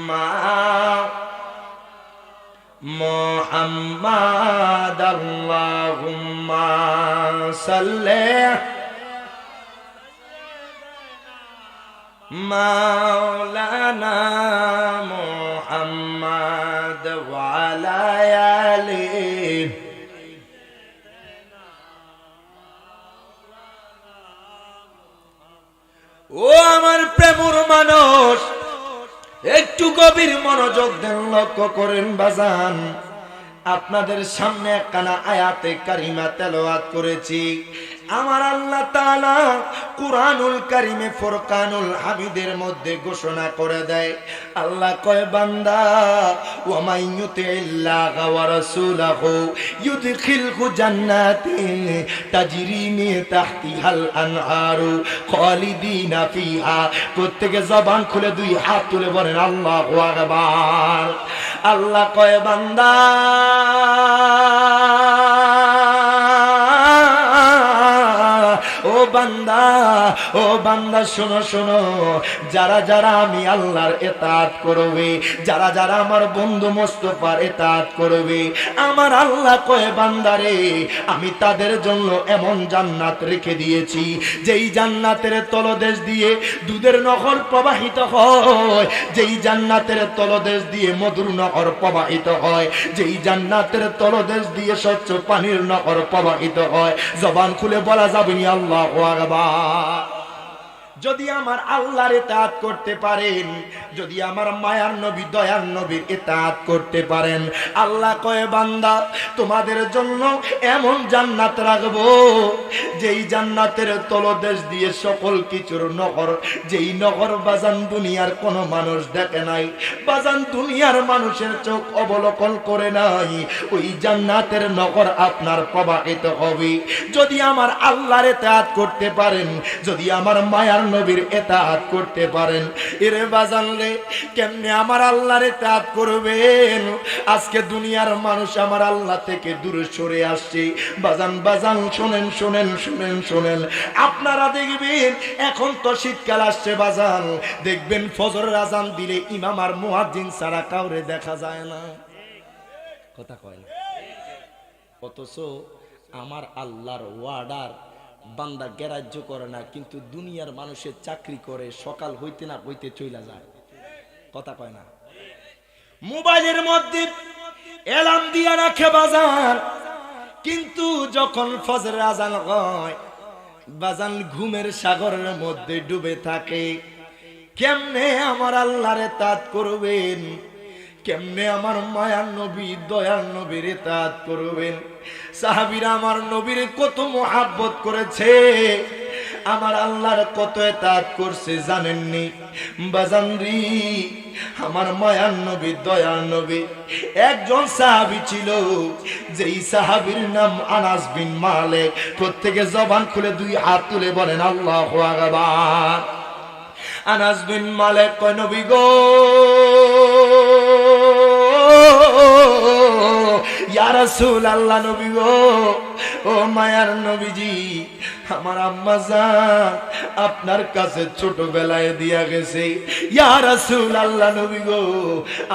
মা মুহাম্মদ। আল্লাহুম্মা সাল্লি মাওলানা মুহাম্মদ ওয়া আলা আলিহি। ও আমার প্রেমর মানুষ একটু গভীর মনোযোগ দেন, লক্ষ্য করেন বাজান। আপনাদের সামনে একখানা আয়াতে কারিমা তেলাওয়াত করেছি। আমার আল্লাহ তাআলা কুরআনুল কারীমে ফুরকানুল হামিদের মধ্যে ঘোষণা করে দেয়, আল্লাহ কয় বান্দা ওয়া মান ইউতিল্লাহা ওয়া রাসূলাহু ইউদখিলহু জান্নাতিন তাজরি মিন তাহতিহাল আনহারু খালিদিনা ফিহা। প্রত্যেকে জবান খুলে দুই হাত তুলে বলেন আল্লাহু আকবার। আল্লাহ কয় বান্দা ও বান্দা শোনো শোনো, যারা যারা আমি আল্লাহর ইতাআত করবে, যারা যারা আমার বন্ধু মুস্তাফার ইতাআত করবে, আমার আল্লাহ কয় বান্দারে আমি তাদের জন্য এমন জান্নাত রেখে দিয়েছি যেই জান্নাতের তলদেশ দিয়ে দুধের নহর প্রবাহিত হয়, যেই জান্নাতের তলদেশ দিয়ে মধুর নহর প্রবাহিত হয়, যেই জান্নাতের তলদেশ দিয়ে স্বচ্ছ পানির নহর প্রবাহিত হয়। জবান খুলে বলা যাবে না আল্লাহু আকবার। যদি আমার আল্লাহর ইতাআত করতে পারেন, যদি আমার মায়ার নবী দয়ার নবীর ইতাআত করতে পারেন, আল্লাহ কয় বান্দা তোমাদের জন্য এমন জান্নাত রাখবো যেই জান্নাতের তলদেশ দিয়ে সকল কিছুর নহর, যেই নহর বাজান দুনিয়ার কোন মানুষ দেখে নাই, বাজান দুনিয়ার মানুষের চোখ অবলোকন করে নাই, ওই জান্নাতের নহর আপনার প্রবাহিত হবে যদি আমার আল্লাহর ইতাআত করতে পারেন, যদি আমার মায়ার নবীর ইতাআত করতে পারেন। এরে বাজান রে কেমনে আমার আল্লাহর ইতাআত করবেন? আজকে দুনিয়ার মানুষ আমার আল্লাহ থেকে দূরে সরে আসছে। বাজান বাজান শুনেন শুনেন শুনেন শুনেন, আপনারা দেখবেন এখন তো শীতকাল আসছে বাজান, দেখবেন ফজরের আজান দিলে ইমাম আর মুয়াজ্জিন ছাড়া কাউরে দেখা যায় না। কথা কয় না? অথচ আমার আল্লাহর ওয়ার্ডার বান্দা গ্রাহ্য করে না, কিন্তু দুনিয়ার মানুষের চাকরি করে, সকাল হইতে না হইতে চইলা যায়। কথা কয় না? মোবাইলের মধ্যে এলার্ম দিয়া রাখে বাজান, কিন্তু যখন ফজরের আজান হয় বাজান ঘুমের সাগরের মধ্যে ডুবে থাকে। কেমনে আমার আল্লাহর ইতাআত করবেন? কেমনে আমার মায়ার নবী দয়ার নবীর ইতাআত করবেন? সাহাবীরা আমার নবীর কত মুহাব্বত করেছে। আমার আল্লাহর কত ইতাআত করছে জানেননি বাজান রে? আমার মায়ার নবী দয়ার নবী একজন সাহাবী ছিল, যেই সাহাবীর নাম আনাস বিন মালিক। প্রত্যেকে জবান খুলে দুই হাত তুলে বলেন আল্লাহু আকবার। আনাস বিন মালিক কয় নবী গো, ইয়া রাসূলুল্লাহ, নবী গো, ও মায়ার নবীজি, আমার আম্মা জান আপনার কাছে ছোটবেলায় দিয়া গেছে। ইয়া রাসূলুল্লাহ, নবী গো,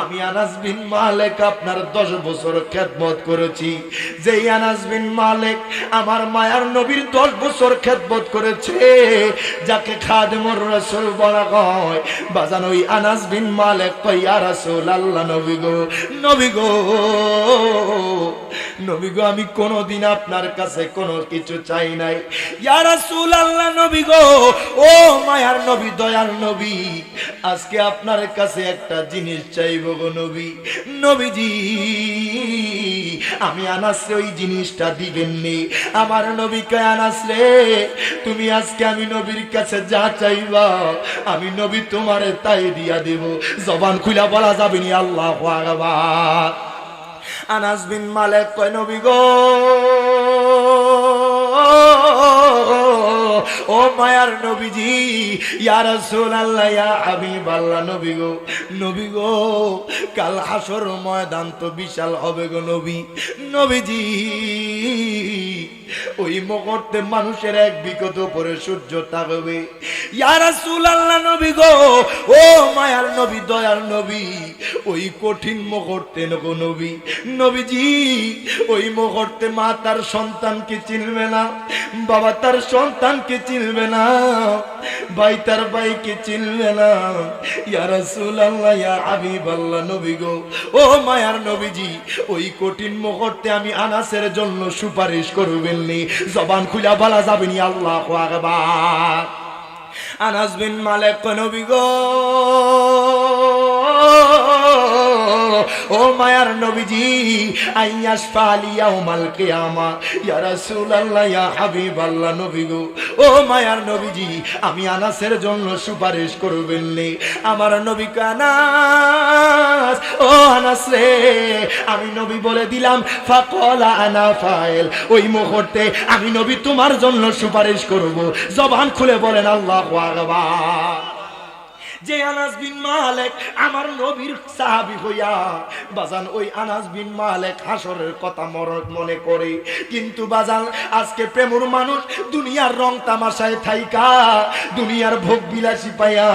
আমি আনাস বিন মালিক আপনার 10 বছর খেদমত করেছি। যেই আনাস বিন মালিক আমার মায়ার নবীর 10 বছর খেদমত করেছে, যাকে খাদেমুর রাসূল বলা হয়, বাজান ওই আনাস বিন মালিক কয় ইয়া রাসূলুল্লাহ, নবী গো, নবী গো, নবী গো, আমি কোনদিন আপনার কাছে কোনো কিছু চাই নাই। ইয়া রাসূলুল্লাহ, নবী গো, ও মায়ার নবী দয়াল নবী, আজকে আপনার কাছে একটা জিনিস চাইবো গো নবী। নবীজি, আমি আনাস ওই জিনিসটা দিবেন নি। আমার নবী কয় আনাস রে, তুমি আজকে আমি নবীর কাছে যা চাইবা আমি নবী তোমারে তাই দিয়া দেব। জবান খুলা বলা যাবে নি আল্লাহু আকবার। আনাস বিন মালিক কয় নবী গো, ও মায়ার নবীজি, ইয়া রাসূলুল্লাহ, ইয়া হাবিবাল্লাহ, নবী গো, নবী গো, কাল হাসর ময়দান তো বিশাল হবে গো নবী। নবীজি, ওই মুহূর্তে মানুষের এক বিগত উপরে সূর্য থাকবে। ইয়া রাসূলুল্লাহ, নবী গো, ও মায়ার নবী দয়ার নবী, ওই কঠিন মুহূর্তে গো নবী, নবীজি, ওই মুহূর্তে মা তার সন্তানকে চিনবে না, বাবা তার সন্তানকে চিনবে না, ভাই তার ভাইকে চিনবে না। ইয়া রাসূলুল্লাহ, ইয়া হাবিবাল্লাহ, নবী গো, ও মায়ার নবীজি, ওই কঠিন মুহূর্তে আমি আনাসের জন্য সুপারিশ করবেন নি। জবান খুলা বলা যাবে নি আল্লাহু আকবার। আনাস বিন মালিক নবী গো, ও মায়ার নবীজি, আইয়াস ফালি ইয়াউমাল কিয়ামা, ইয়া রাসূলুল্লাহ, ইয়া হাবিবাল্লাহ, নবী গো, ও মায়ার নবীজি, আমি আনাসের জন্য সুপারিশ করবেন নি। আমার নবী আনাস, ও আনাস রে, আমি নবী বলে দিলাম ফাকালা আনা ফাইল, ওই মুহূর্তে আমি নবী তোমার জন্য সুপারিশ করব। জবান খুলে বলেন আল্লাহু আকবার। যে আনাস বিন মালিক আমার নবীর সাহাবী হইয়া বাজান, ওই আনাস বিন মালিক হাসরের কথা মনে করে, কিন্তু বাজান আজকে প্রেমুর মানুষ দুনিয়ার রং তামাশায় থাইকা, দুনিয়ার ভোগ বিলাসী পাইয়া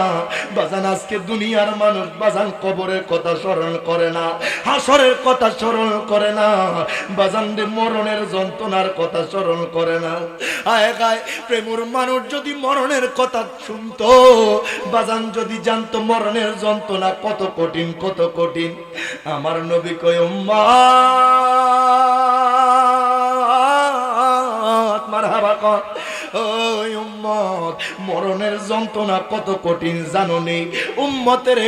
বাজান, আজকে দুনিয়ার মানুষ বাজান কবরের কথা স্মরণ করে না, হাসরের কথা স্মরণ করে না, বাজান মরণের যন্ত্রণার কথা স্মরণ করে না। আয় গায় প্রেমুর মানুষ যদি মরণের কথা শুনতো, বাজান যদি জানতো মরণের যন্ত্রণা কত কঠিন, কত কঠিন, আমার নবী কয় উম্মত মারহাবা কর, ওই উম্মত, মরণের যন্ত্রণা কত কঠিন জানো নি? উম্মতের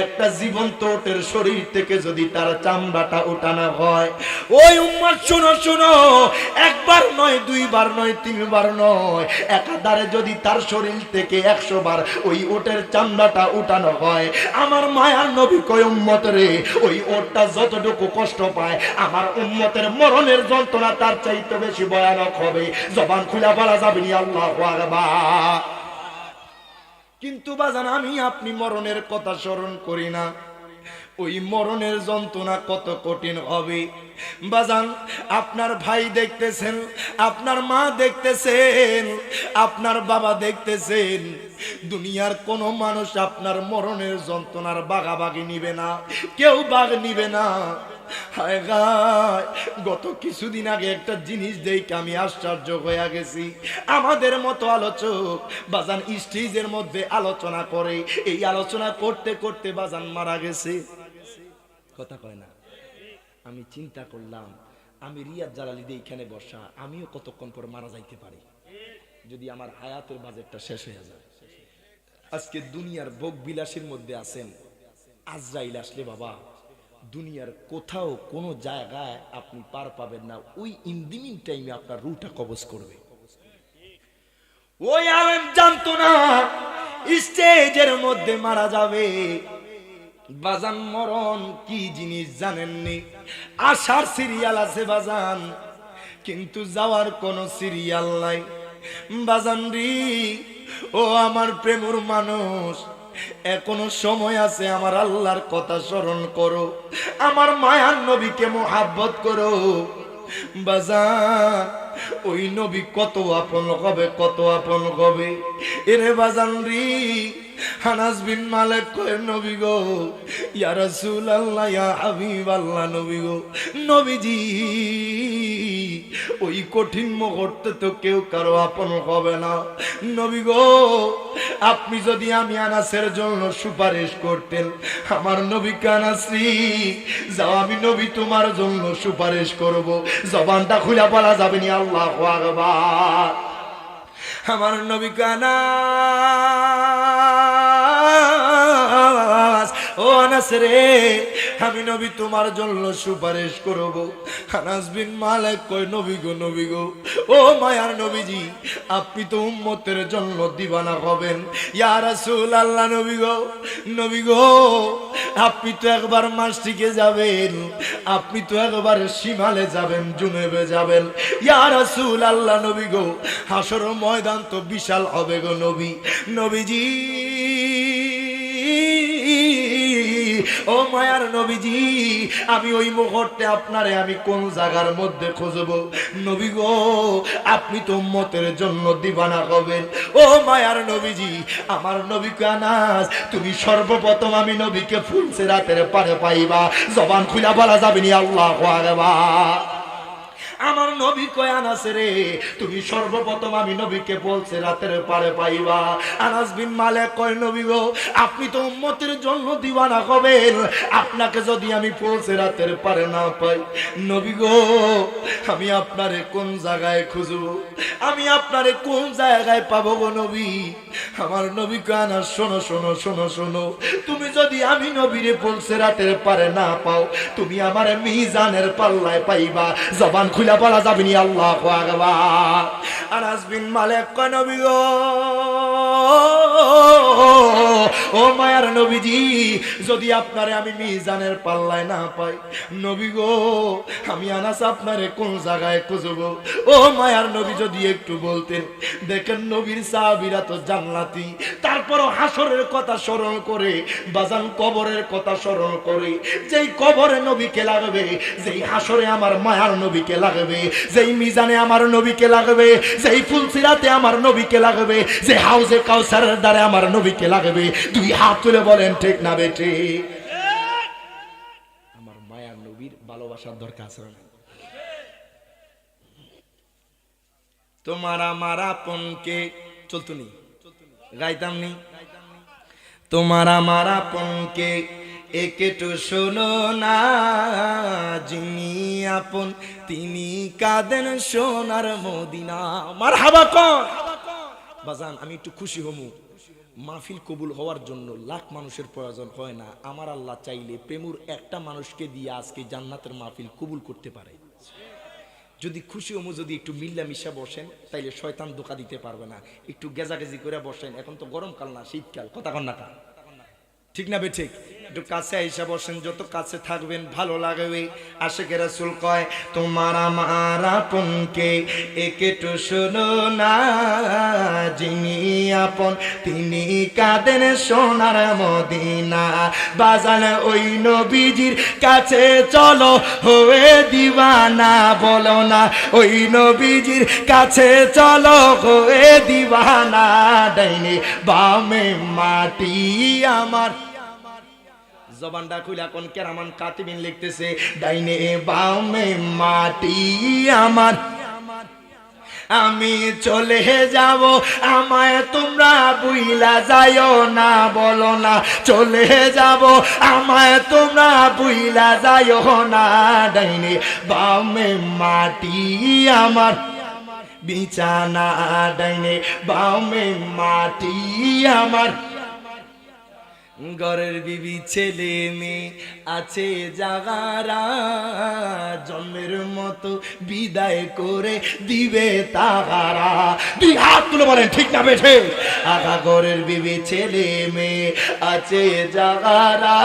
একটা জীবন্ত ওটের শরীর থেকে যদি তার চামড়াটা উঠানো হয়, ওই উম্মত শোনো শোনো, একবার নয়, দুইবার নয়, তিনবার নয়, একাধারে যদি তার শরীর থেকে 100 বার ওই ওটের চামড়াটা উঠানো হয়, আমার মায়ার নবী কয় উম্মত রে, ওই ওটটা যতটুকু কষ্ট পায় আমার উম্মতের মরণের যন্ত্রণা তার চাইতে বেশি ভয়ানক হবে। জবান খুলা বলা যাবে নি আল্লাহু আকবার। কিন্তু বাজান আমি আপনি মরণের কথা স্মরণ করি না, ওই মরণের যন্ত্রণা কত কঠিন হবে। বাজান আপনার ভাই দেখতেছেন, আপনার মা দেখতেছেন, আপনার বাবা দেখতেছেন, দুনিয়ার কোন মানুষ আপনার মরণের যন্ত্রণার বাগাবাগি নিবে না, কেউ বাগ নিবে না। হায় গায়, গত কিছুদিন আগে একটা জিনিস দেখে আমি আশ্চর্য হয়ে গেছি। আমাদের মতো আলোচক বাজান স্টেজের মধ্যে আলোচনা করে, এই আলোচনা করতে করতে বাজান মারা গেছে। কথা কয় না। আমি চিন্তা করলাম, আমি রিয়াদ জালালি দিয়ে এখানে বসা, আমিও কতক্ষণ পর মারা যাইতে পারি যদি আমার হায়াতের বাজেটটা শেষ হয়ে যায়। আজকে দুনিয়ার ভোগ বিলাসীর মধ্যে আছেন, আজরাইল আসলে বাবা দুনিয়ার কোথাও কোনো জায়গায় আপনি পার পাবেন না, ওই ইন দি মিন টাইমে আপনার রুটা কবজ করবে। ওই আলেম জানতো না স্টেজের মধ্যে মারা যাবে। বাজান মরণ কি জিনিস জানেননি? আসার সিরিয়াল আছে বাজান, কিন্তু যাওয়ার কোন সিরিয়াল নাই বাজান রে। ও আমার প্রেমর মানুষ, এখনো সময় আছে, আমার আল্লাহর কথা স্মরণ করো, আমার মায়ার নবীকে মোহাব্বত করো বাজান। ওই নবী কত আপন হবে, কত আপন হবে। এরে বাজান রে, আনাস বিন মালিক কয় নবী গো, ইয়া রাসূলুল্লাহ, ইয়া হাবিবাল্লাহ, নবী গো, নবীজি ওই কঠিন মুহূর্তে তো কেউ কারো আপন হবে না। নবী গো, আপনি যদি আমি আনাসের জন্য সুপারিশ করতেন, আমার নবী কানাসি যাও, আমি নবী তোমার জন্য সুপারিশ করব। জবানটা খুলে বলা যাবে না আল্লাহু আকবার। আমার নবী কানাস, ও আনাস রে, আমি নবী তোমার জন্য সুপারিশ করব। আনাস বিন মালিক কয় নবী গো, নবী গো, ও মায়ার নবীজি, আপনি তো উম্মতের জন্য দিবানা হবেন। ইয়া রাসূলুল্লাহ, নবী গো, নবী গো, আপনি তো একবার মাসটিকে যাবেন, আপনি তো একবার শিমালে যাবেন, জুনেবে যাবেন। ইয়া রাসূলুল্লাহ, নবী গো, হাসর ময়দান তো বিশাল হবে গো নবী, নবীজি, ও মায়ার নবীজি, আমি ওই মুহূর্তে আপনারে আমি কোন জায়গার মধ্যে খুঁজব? নবী গো, আপনি তো উম্মতের জন্য দিবানা হবেন। ও মায়ার নবীজি, আমার নবী কানাস, তুমি সর্বপ্রথম আমি নবীকে ফুলসিরাতের পারে পাইবা। জবান খুলা বলা যাবে না আল্লাহু আকবার। আমার নবী কয় আনাস রে, তুমি সর্বপ্রথম আমি নবীকে বলছে রাতের পারে পাইবা। আনাস বিন মালিক কয় নবী গো, আপনি তো উম্মতের জন্য দিওয়ানা হবেন, আপনাকে যদি আমি বলছে রাতের পারে না পাই, নবী গো, আমি আপনারে কোন জায়গায় খুঁজব? আমি আপনারে কোন জায়গায় পাবো গো নবী? আমার নবী কয় আনাস, শোনো শোনো শোনো শোনো, তুমি যদি আমি নবীরে বলছে রাতের পারে না পাও, তুমি আমার মিজানের পাল্লায় পাইবা। জবান খুলে বলা যাবে না আল্লাহু আকবার। আনাস বিন মালিক কয় নবী গো, ও মায়ার নবীজি, যদি আপনারে আমি মিজানের পাল্লায় না পাই, নবী গো, আমি আনাস আপনারে কোন জায়গায় খুঁজব? ও মায়ার নবী যদি একটু বলতেন। দেখেন নবীর সাহাবীরা তো জান্নাতি, তারপরও হাসরের কথা স্মরণ করে, বাজান কবরের কথা স্মরণ করে, যেই কবরে নবীকে লাগবে, যেই হাসরে আমার মায়ার নবীকে লাগবে, যেই মিজানে আমার নবীকে লাগবে, যেই ফুলসিরাতে আমার নবীকে লাগবে, যে হাউজে কাউসারের দ্বারে আমার নবীকে লাগবে। দুই হাত তুলে বলেন ঠিক না বেঠে? আমার মায়ার নবীর ভালোবাসার দরকার আছে না? তোমার আমার আপনকে চলতো নি, গাইতাম নি, তোমার আমার আপনকে একটু শোনো না, যিনি আপন তিনি কাঁদেন সোনার মদিনা। মারহাবা কর বাজান। আমি একটু খুশি হমু, মাহফিল কবুল হওয়ার জন্য লাখ মানুষের প্রয়োজন হয় না। আমার আল্লাহ চাইলে প্রেমুর একটা মানুষকে দিয়ে আজকে জান্নাতের মাহফিল কবুল করতে পারে। যদি খুশি হমু, যদি একটু মিল্লামিশা বসেন, তাইলে শয়তান ধোঁকা দিতে পারবে না। একটু গেজাগেজি করে বসেন, এখন তো গরমকাল না, শীতকাল, কথা কন না, ঠিক না বে ঠিক? একটু কাছে আইসা বসেন, যত কাছে থাকবেন ভালো লাগবে। আশিকে রাসূল কয়, তোমার আমার আপনকে একটু শোনো না, যিনি আপন তিনি কাঁদেন সোনার মদিনা। বাজান ওই নবীজির কাছে চলো, হয়ে দিবানা, বলো না ওই নবীজির কাছে চলো, হয়ে দিবানা। ডাইনে বামে মাটি আমার, জবানটা খুলে কোন কেরামান কাতিবিন লিখতেছে, ডাইনে বামে মাটি আমার, আমি চলে যাব, আমায় তোমরা বুইলা যাইও না, বলো না চলে যাব, আমায় তোমরা বুইলা যাইও না। ডাইনে বামে মাটি আমার বিছানা, ডাইনে বামে মাটি আমার, ঘরের বিবি ছেলে মেয়ে আছে যাগারা, জন্মের মতো বিদায় করে দিবে তাহারা। দুই হাত তুলে বলেন ঠিক না বেঠে? আগা ঘরের বিবি ছেলে মেয়ে আছে যাগারা,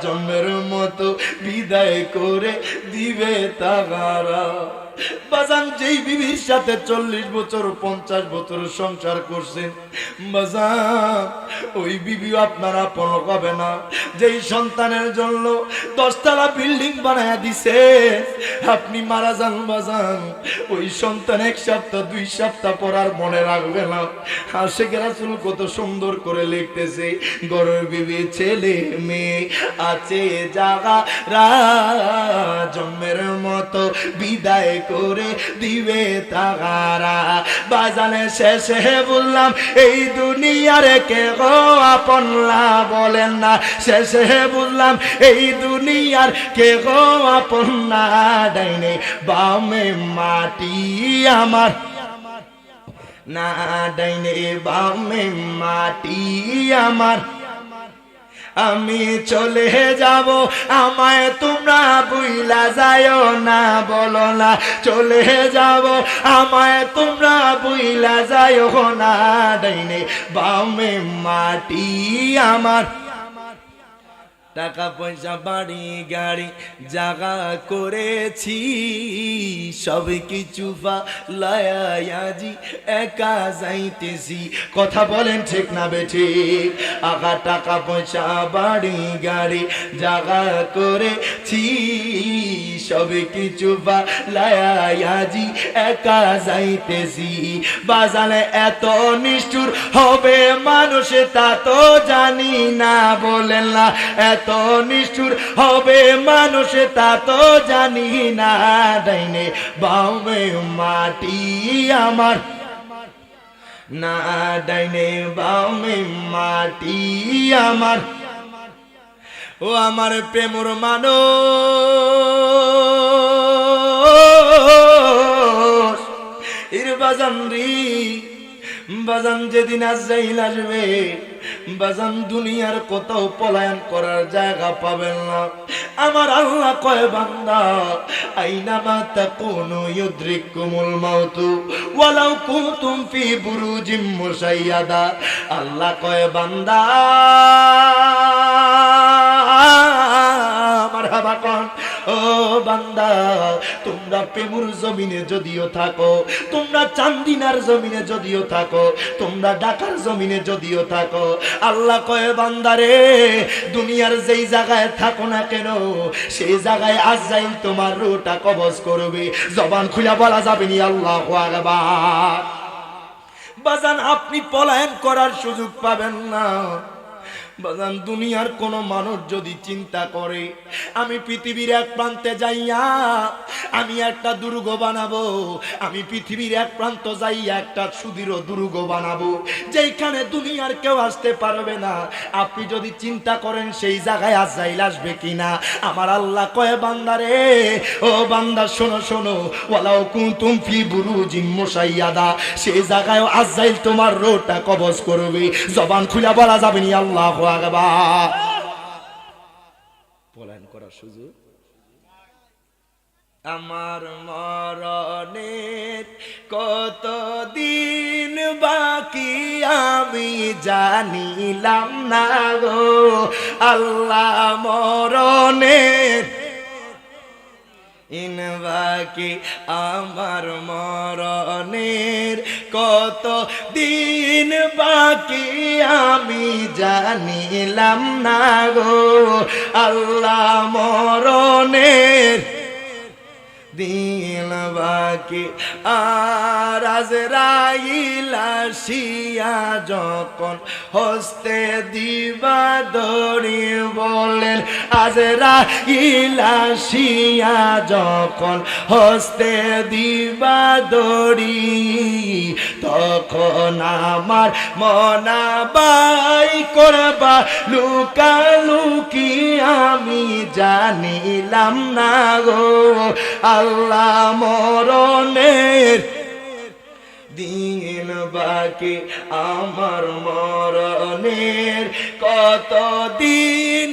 জন্মের মতো বিদায় করে দিবে তাহারা। বাজান যেই বিবির সাথে 40 বছর 50 বছর সংসার করছেন বাজান, ওই বিবি আপনার আপন হবে না। যেই সন্তানের জন্য 10 তলা বিল্ডিং বানায়া দিছে, আপনি মারা যান বাজান, ওই সন্তান 1 সপ্তাহ 2 সপ্তাহ পর আর মনে রাখবে না। আশিক রাসূল কত সুন্দর করে লিখতেছে, ঘরের বিবি ছেলে মেয়ে আছে যাগারা, জন্মের মতো বিদায় করে দিবে তাহারা। বাজানে শেষে বললাম এই দুনিয়ার কেহ আপন না, বলেন না শেষে বললাম এই দুনিয়ার কেহ আপন না। ডাইনে বামে মাটি আমার, না ডাইনে বামে মাটি আমার, আমি চলে যাব আমায় তোমরা ভুইলা যায়ও না, বলো না চলে যাব আমায় তোমরা ভুইলা যায়ও না। ডাইনে বামে মাটি আমার, টাকা পয়সা বাড়ি গাড়ি জাগা করেছি, সব কিছু ফালায়াজি একা যাইতেছি। কথা বলেন ঠিক না বেঠিক? আগা টাকা পয়সা বাড়ি গাড়ি জাগা করেছি, সব কিছু ফালায়াজি একা যাইতেছি। বাজানে এত নিষ্ঠুর হবে মানুষ তা তো জানি না, বলেন না এত নিষ্ঠুর হবে মানুষ তা তো জানি না। ডাইনে বামে মাটি আমার, না ডাইনে বামে মাটি আমার, ও আমার প্রেমর মানুষ ইর বাজান রি বাজান, যেদিন আজরাইল আসবে বাজান দুনিয়ার কোথাও পলায়ন করার জায়গা পাবেন না। আমার আল্লাহ কয় বান্দা আইনামা তাকুনু ইউদরিকুমুল মাউতু ওয়ালাউ কুনতুম ফি বুরুজিম মুশাইয়াদা। আল্লাহ কয় বান্দা মারহাবা কোন, ও বান্দা তোমরা প্রেমুর জমিনে যদিও থাকো, তোমরা চান্দিনার জমিনে যদিও থাকো, তোমরা ঢাকার জমিনে যদিও থাকো, আল্লাহ কয় বান্দারে দুনিয়ার যেই জায়গায় থাকো না কেন সেই জায়গায় আজরাইল তোমার রূহটা কবজ করবে। জবান খুলে বলা যাবে নি আল্লাহু আকবার। বাজান আপনি পলায়ন করার সুযোগ পাবেন না। বাজান দুনিয়ার কোন মানুষ যদি চিন্তা করে আমি পৃথিবীর এক প্রান্তে যাইয়া আমি একটা দুর্গ বানাবো, আমি পৃথিবীর এক প্রান্ত যাইয়া একটা সুদৃঢ় দুর্গ বানাবো যেখানে দুনিয়ার কেউ আসতে পারবে না, আপনি যদি চিন্তা করেন সেই জায়গায় আজরাইল আসবে কিনা, আমার আল্লাহ কয় বান্দারে ও বান্দা শোনো শোনো, ওয়ালাউ কুনতুম ফি বুরুজিম মুশাইয়াদা, সেই জায়গায় আজরাইল তোমার রূহটা কবজ করবে। জবান খুলে বলা যাবে নি আল্লাহু আকবার। পলায়ন করার সুযোগ। আমার মরণের কতদিন বাকি আমি জানিলাম না গো আল্লাহ, মরণের ইন বাকি আমার মরণের কত দিন বাকি আমি জানিলাম না গো আল্লাহ, মরণের দিন বাকি। আর আজরাইল আসিয়া যখন হস্তে দিবা দড়ি বলেন, আজরাইল আসিয়া যখন হস্তে দিবা দড়ি তখন আমার মনাবাই করবা লুকালুকি আমি জানিলাম না গো আল্লাহ, মরণের দিন বাকি আমার মরণের কতদিন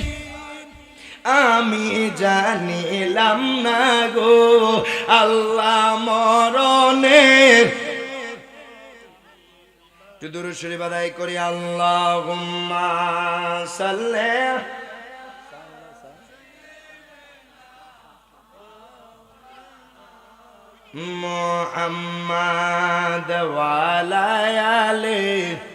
আমি জানিলাম না গো আল্লাহ মরণের। দুরূদ শরীফ আদায় করি। আল্লাহুম্মা সাল্লি মুহাম্মাদ ওয়া আলা আলিহি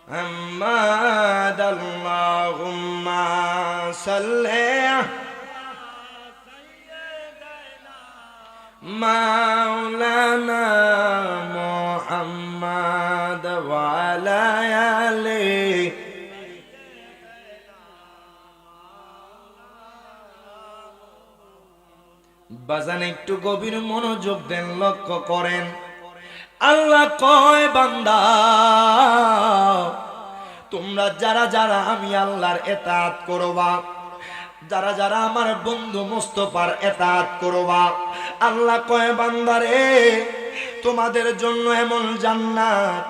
মুহাম্মাদ। আল্লাহুম্মা সাল্লি মাওলানা মুহাম্মাদ ওয়া আলা আলিহি। বাজান একটু গভীর মনোযোগ দেন, লক্ষ্য করেন। আল্লাহ কয় বান্দা তোমরা যারা যারা আমি আল্লাহর ইতাআত করবা, যারা যারা আমার বন্ধু মুস্তাফার ইতাআত করবা, আল্লাহ কয় বান্দারে তোমাদের জন্য এমন জান্নাত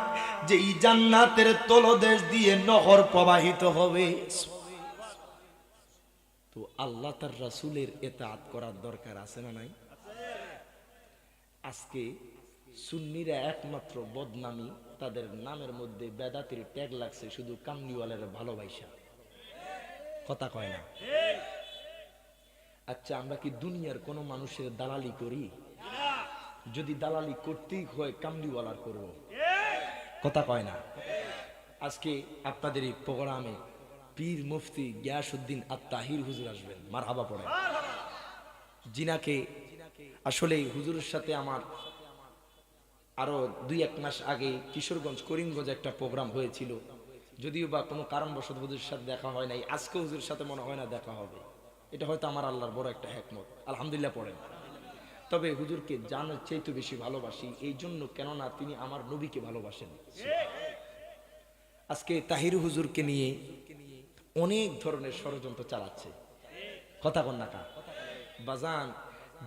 যেই জান্নাতের তলদেশ দিয়ে নহর প্রবাহিত হবে। তো আল্লাহ তার রাসূলের ইতাআত করার দরকার আছে না নাই? আজকে সুন্নিরা একমাত্র বদনামি, তাদের নামের মধ্যে বেদাতের ট্যাগ লাগছে শুধু কামনিওয়ালার ভালোবাসা। কথা কয় না? আচ্ছা, আমরা কি দুনিয়ার কোন মানুষের দালালি করি? যদি দালালি করতেই হয় কামনিওয়ালার করব। কথা কয় না? আজকে আপনাদের এই প্রোগ্রামে পীর মুফতি গিয়াসউদ্দিন আত-তাহির হুজুর আসবেন, মারহাবা পড়েন। জিনাকে আসলে হুজুরের সাথে আমার আরো 2-1 মাস আগে কিশোরগঞ্জ করিমগঞ্জ একটা প্রোগ্রাম হয়েছিল, যদিও বা কোনো কারণবশত হুজুরের সাথে দেখা হয় নাই। আজকে হুজুরের সাথে মনে হয় না দেখা হবে। এটা হয়তো আমার আল্লাহর বড় একটা হিকমত, আলহামদুলিল্লাহ পড়েন। তবে হুজুরকে জানার চাইতে বেশি ভালোবাসি এই জন্য, কেননা তিনি আমার নবীকে ভালোবাসেন। আজকে তাহির হুজুরকে নিয়ে অনেক ধরনের ষড়যন্ত্র চালাচ্ছে। কথা কন না কা বাজান?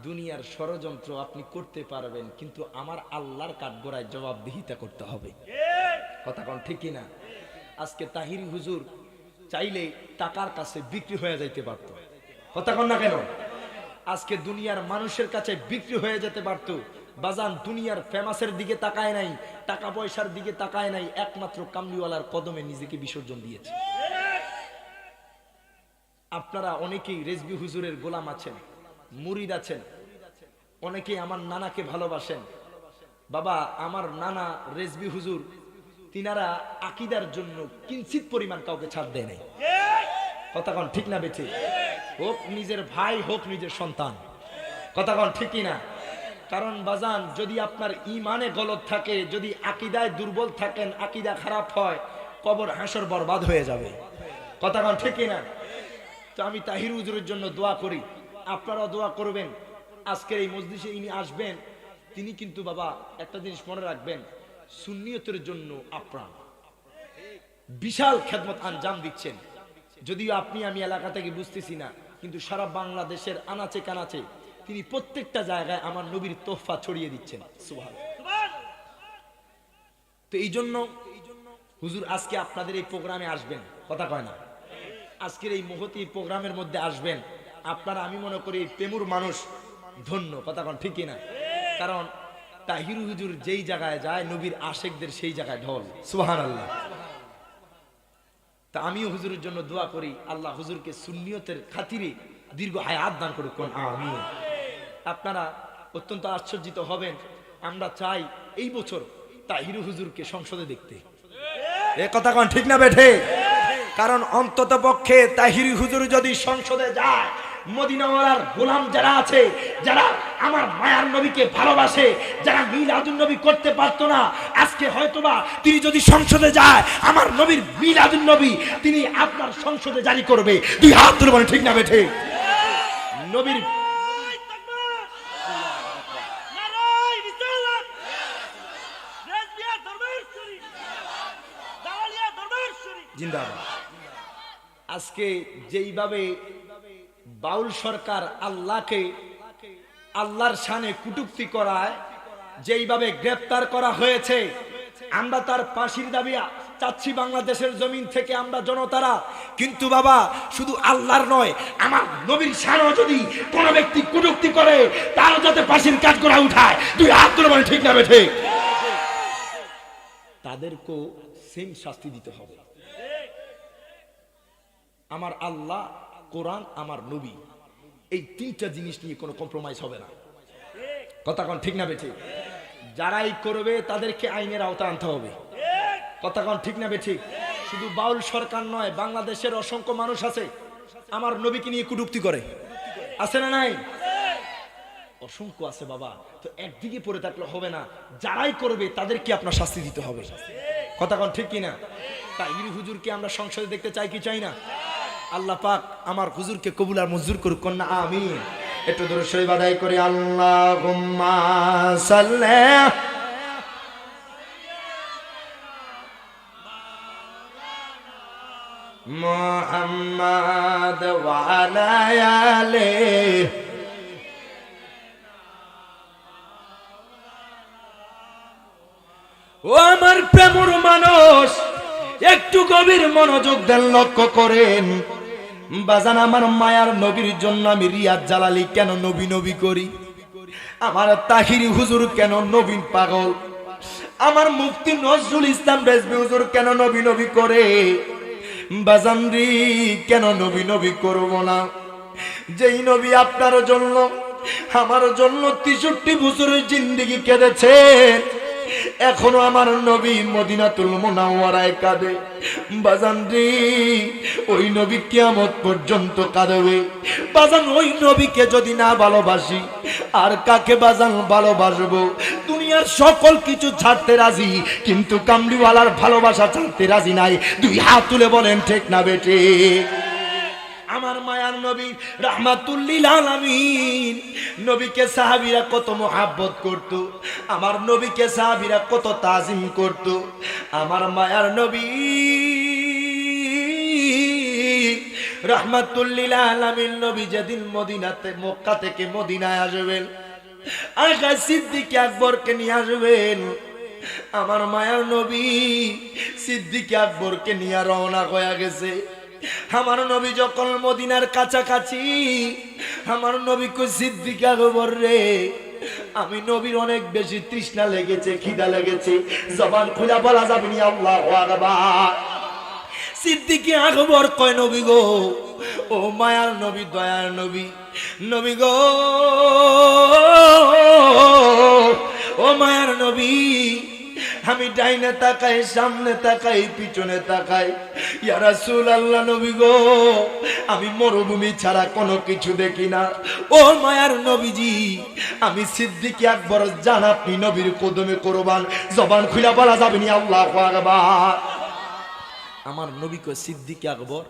দুনিয়ার ষড়যন্ত্র আপনি করতে পারবেন, কিন্তু আমার আল্লাহর কাঠগড়ায় জবাবদিহিতা করতে হবে। কথা কন ঠিক কিনা? আজকে তাহিরি হুজুর চাইলে টাকার কাছে বিক্রি হয়ে যাইতে পারত। কথা কন না কেন? আজকে দুনিয়ার মানুষের কাছে বিক্রি হয়ে যেতে পারত। বাজান দুনিয়ার ফেমাসের দিকে তাকায় নাই, টাকা পয়সার দিকে তাকায় নাই, একমাত্র কামলিওয়ালার কদমে নিজেকে বিসর্জন দিয়েছে। আপনারা অনেকেই রেজবি হুজুরের গোলাম আছেন, মুরিদ আছেন, অনেকেই আমার নানাকে ভালোবাসেন। বাবা, আমার নানা রেজবি হুজুর তিনারা আকীদার জন্য কিঞ্চিত পরিমাণ কাউকে ছাড় দেয় নাই। কথা কন ঠিক না বেঠি? হোক নিজের ভাই, হোক নিজের সন্তান। কথা কন ঠিক না? কারণ বাজান, যদি আপনার ঈমানে গলত থাকে, যদি আকীদায় দুর্বল থাকেন, আকীদা খারাপ হয়, কবর হাসর বরবাদ হয়ে যাবে। কথা কন ঠিক না? তো আমি তাহির হুজুরের জন্য দোয়া করি, আপনারাও দোয়া করবেন। আজকের এই মজলিসে ইনি আসবেন, তিনি কিন্তু বাবা একটা জিনিস মনে রাখবেন, সুন্নিয়তের জন্য আপ্রাণ বিশাল খেদমত আঞ্জাম দিচ্ছেন। যদিও আপনি আমি এলাকা থেকে বুঝতেছি না, কিন্তু সারা বাংলাদেশের আনাচে কানাচে তিনি প্রত্যেকটা জায়গায় আমার নবীর তোহফা ছড়িয়ে দিচ্ছেন। সুবহানাল্লাহ। তো এই জন্য হুজুর আজকে আপনাদের এই প্রোগ্রামে আসবেন। কথা কয় না? আজকের এই মহতী প্রোগ্রামের মধ্যে আসবেন আপনারা। আমি মনে করি পেমুর মানুষ ধন্য। কথা কন ঠিক কিনা? কারণ তাহির হুজুর যেই জায়গায় যায়, নবীর আশেকদের সেই জায়গায় ঢল। সুবহানাল্লাহ। তা আমিও হুজুরের জন্য দোয়া করি, আল্লাহ হুজুরকে সুন্নিয়তের খাতিরে দীর্ঘ হায়াত দান করুক। আমিন। আপনারা অত্যন্ত আশ্চর্যিত হবেন, আমরা চাই এই বছর তাহির হুজুরকে সংসদে দেখতে। এ কথা কন ঠিক না বেঠে? কারণ অন্তত পক্ষে তাহিরি হুজুর যদি সংসদে যায়, মদিনাওয়ালার গোলাম যারা আছে, যারা আমার মায়ার নবীকে ভালোবাসে, যারা মিলাদুন নবী করতে পারতো না, আজকে হয়তোবা তিনি যদি সংসদে যায়, আমার নবীর মিলাদুন নবী তিনি আপনার সংসদে জারি করবে। দুই হাত তুলে বলেন ঠিক না বেঠে? নবীর জিন্দাবাদ। আজকে যেইভাবে বাউল সরকার আল্লাহকে আল্লাহর শানে কুটুক্তি করায়, যেইভাবে গ্রেফতার করা হয়েছে, আমরা তার ফাঁসির দাবি চাচ্ছি বাংলাদেশের জমিন থেকে আমরা জনতারা। কিন্তু বাবা, শুধু আল্লাহর নয়, আমার নবীর শানও যদি কোন ব্যক্তি কটূক্তি করে, তারও যাতে ফাঁসির কাঠগড়া উঠায়। দুই হাত তুলে বলে ঠিক না বেঠিক? তাদেরকেও সেম শাস্তি দিতে হবে। আমার আল্লাহ, কোরআন, আমার নবী, এই তিনটা জিনিস নিয়ে কোনো কম্প্রোমাইজ হবে না। কথা কোন ঠিক না বেঠিক? যারাই করবে তাদেরকে আইনের আওতা আনতে হবে। কথা কোন ঠিক না বেঠিক? শুধু বাউল সরকার নয়, বাংলাদেশের অসংখ্য মানুষ আছে আমার নবীকে নিয়ে কটূক্তি করে, আছে না নাই? অসংখ্য আছে বাবা। তো একদিকে পড়ে থাকলে হবে না, যারাই করবে তাদেরকে আপনার শাস্তি দিতে হবে। কথা কোন ঠিক কিনা? তাহিরি হুজুরকে আমরা সংসদে দেখতে চাই কি চাই না? আল্লাহ পাক আমার হুজুরকে কবুল আর মঞ্জুর করুক, কন্যা আমিন। একটু দরুদ শরীফ আদায় করি। আল্লাহুম্মা সাল্লি মুহাম্মাদ ওয়া আলা আলিহি। ও আমার প্রেমর মানুষ, একটু গভীর মনোযোগ দেন, লক্ষ্য করেন। বাজান, আমার মায়ার নবীর জন্য আমি রিয়াজ জালালি কেন নবী নবী করি? আমার তাহিরি হুজুর কেন নবীন পাগল? আমার মুফতি নজরুল ইসলাম রেজভী হুজুর কেন নবী নবী করে? বাজান রে, কেন নবী নবী করব না? যেই নবী আপনার জন্য, আমার জন্য 63 বছরের জিন্দেগি কেঁদেছেন, এখনো আমার নবী মদিনাতুল মুনাওয়ারায় কাঁদে। বাজান রে, ওই নবী কিয়ামত পর্যন্ত কাঁদবে। বাজান, ওই নবীকে যদি না ভালোবাসি, আর কাকে বাজান ভালোবাসবো? দুনিয়ার সকল কিছু ছাড়তে রাজি, কিন্তু কামলিওয়ালার ভালোবাসা ছাড়তে রাজি নাই। দুই হাত তুলে বলেন ঠিক না বেটে? আমার মায়ার নবী রাহমাতুল লিল আলামিন, নবীকে সাহাবীরা কত মোহাব্বত করত, আমার নবীকে সাহাবীরা কত তাজিম করত। আমার মায়ার নবী রাহমাতুল লিল আলামিন নবী যেদিন মদিনাতে, মক্কা থেকে মদিনায় আসবেন, আয়েশা সিদ্দিক আকবরকে নিয়ে আসবেন। আমার মায়ার নবী সিদ্দিক আকবরকে নিয়ে রওনা হয়ে গেছে। আমার নবী যখন মদিনার কাছাকাছি, আমার নবী কই, সিদ্দিক আকবর রে, আমি নবীর অনেক বেশি তৃষ্ণা লেগেছে, খিদা লেগেছে, জবান খুলে বলা যাবে না আল্লাহু আকবার। সিদ্দিক আকবর কয়, নবী গো, ও মায়ার নবী, দয়ার নবী, নবী গো, ও মায়ার নবী, আমি ডাইনে তাকাই, সামনে তাকাই, পিছনে তাকাই, ইয়া রাসূলুল্লাহ, নবী গো, আমি মরুভূমি ছাড়া কোনো কিছু দেখি না। ও মায়ার নবীজি, আমি সিদ্দিক আকবর জান, আপনি নবীর কদমে কুরবান, জবান খুলে বলা যাবে না আল্লাহু আকবার। আমার নবী কয়, সিদ্দিক আকবর,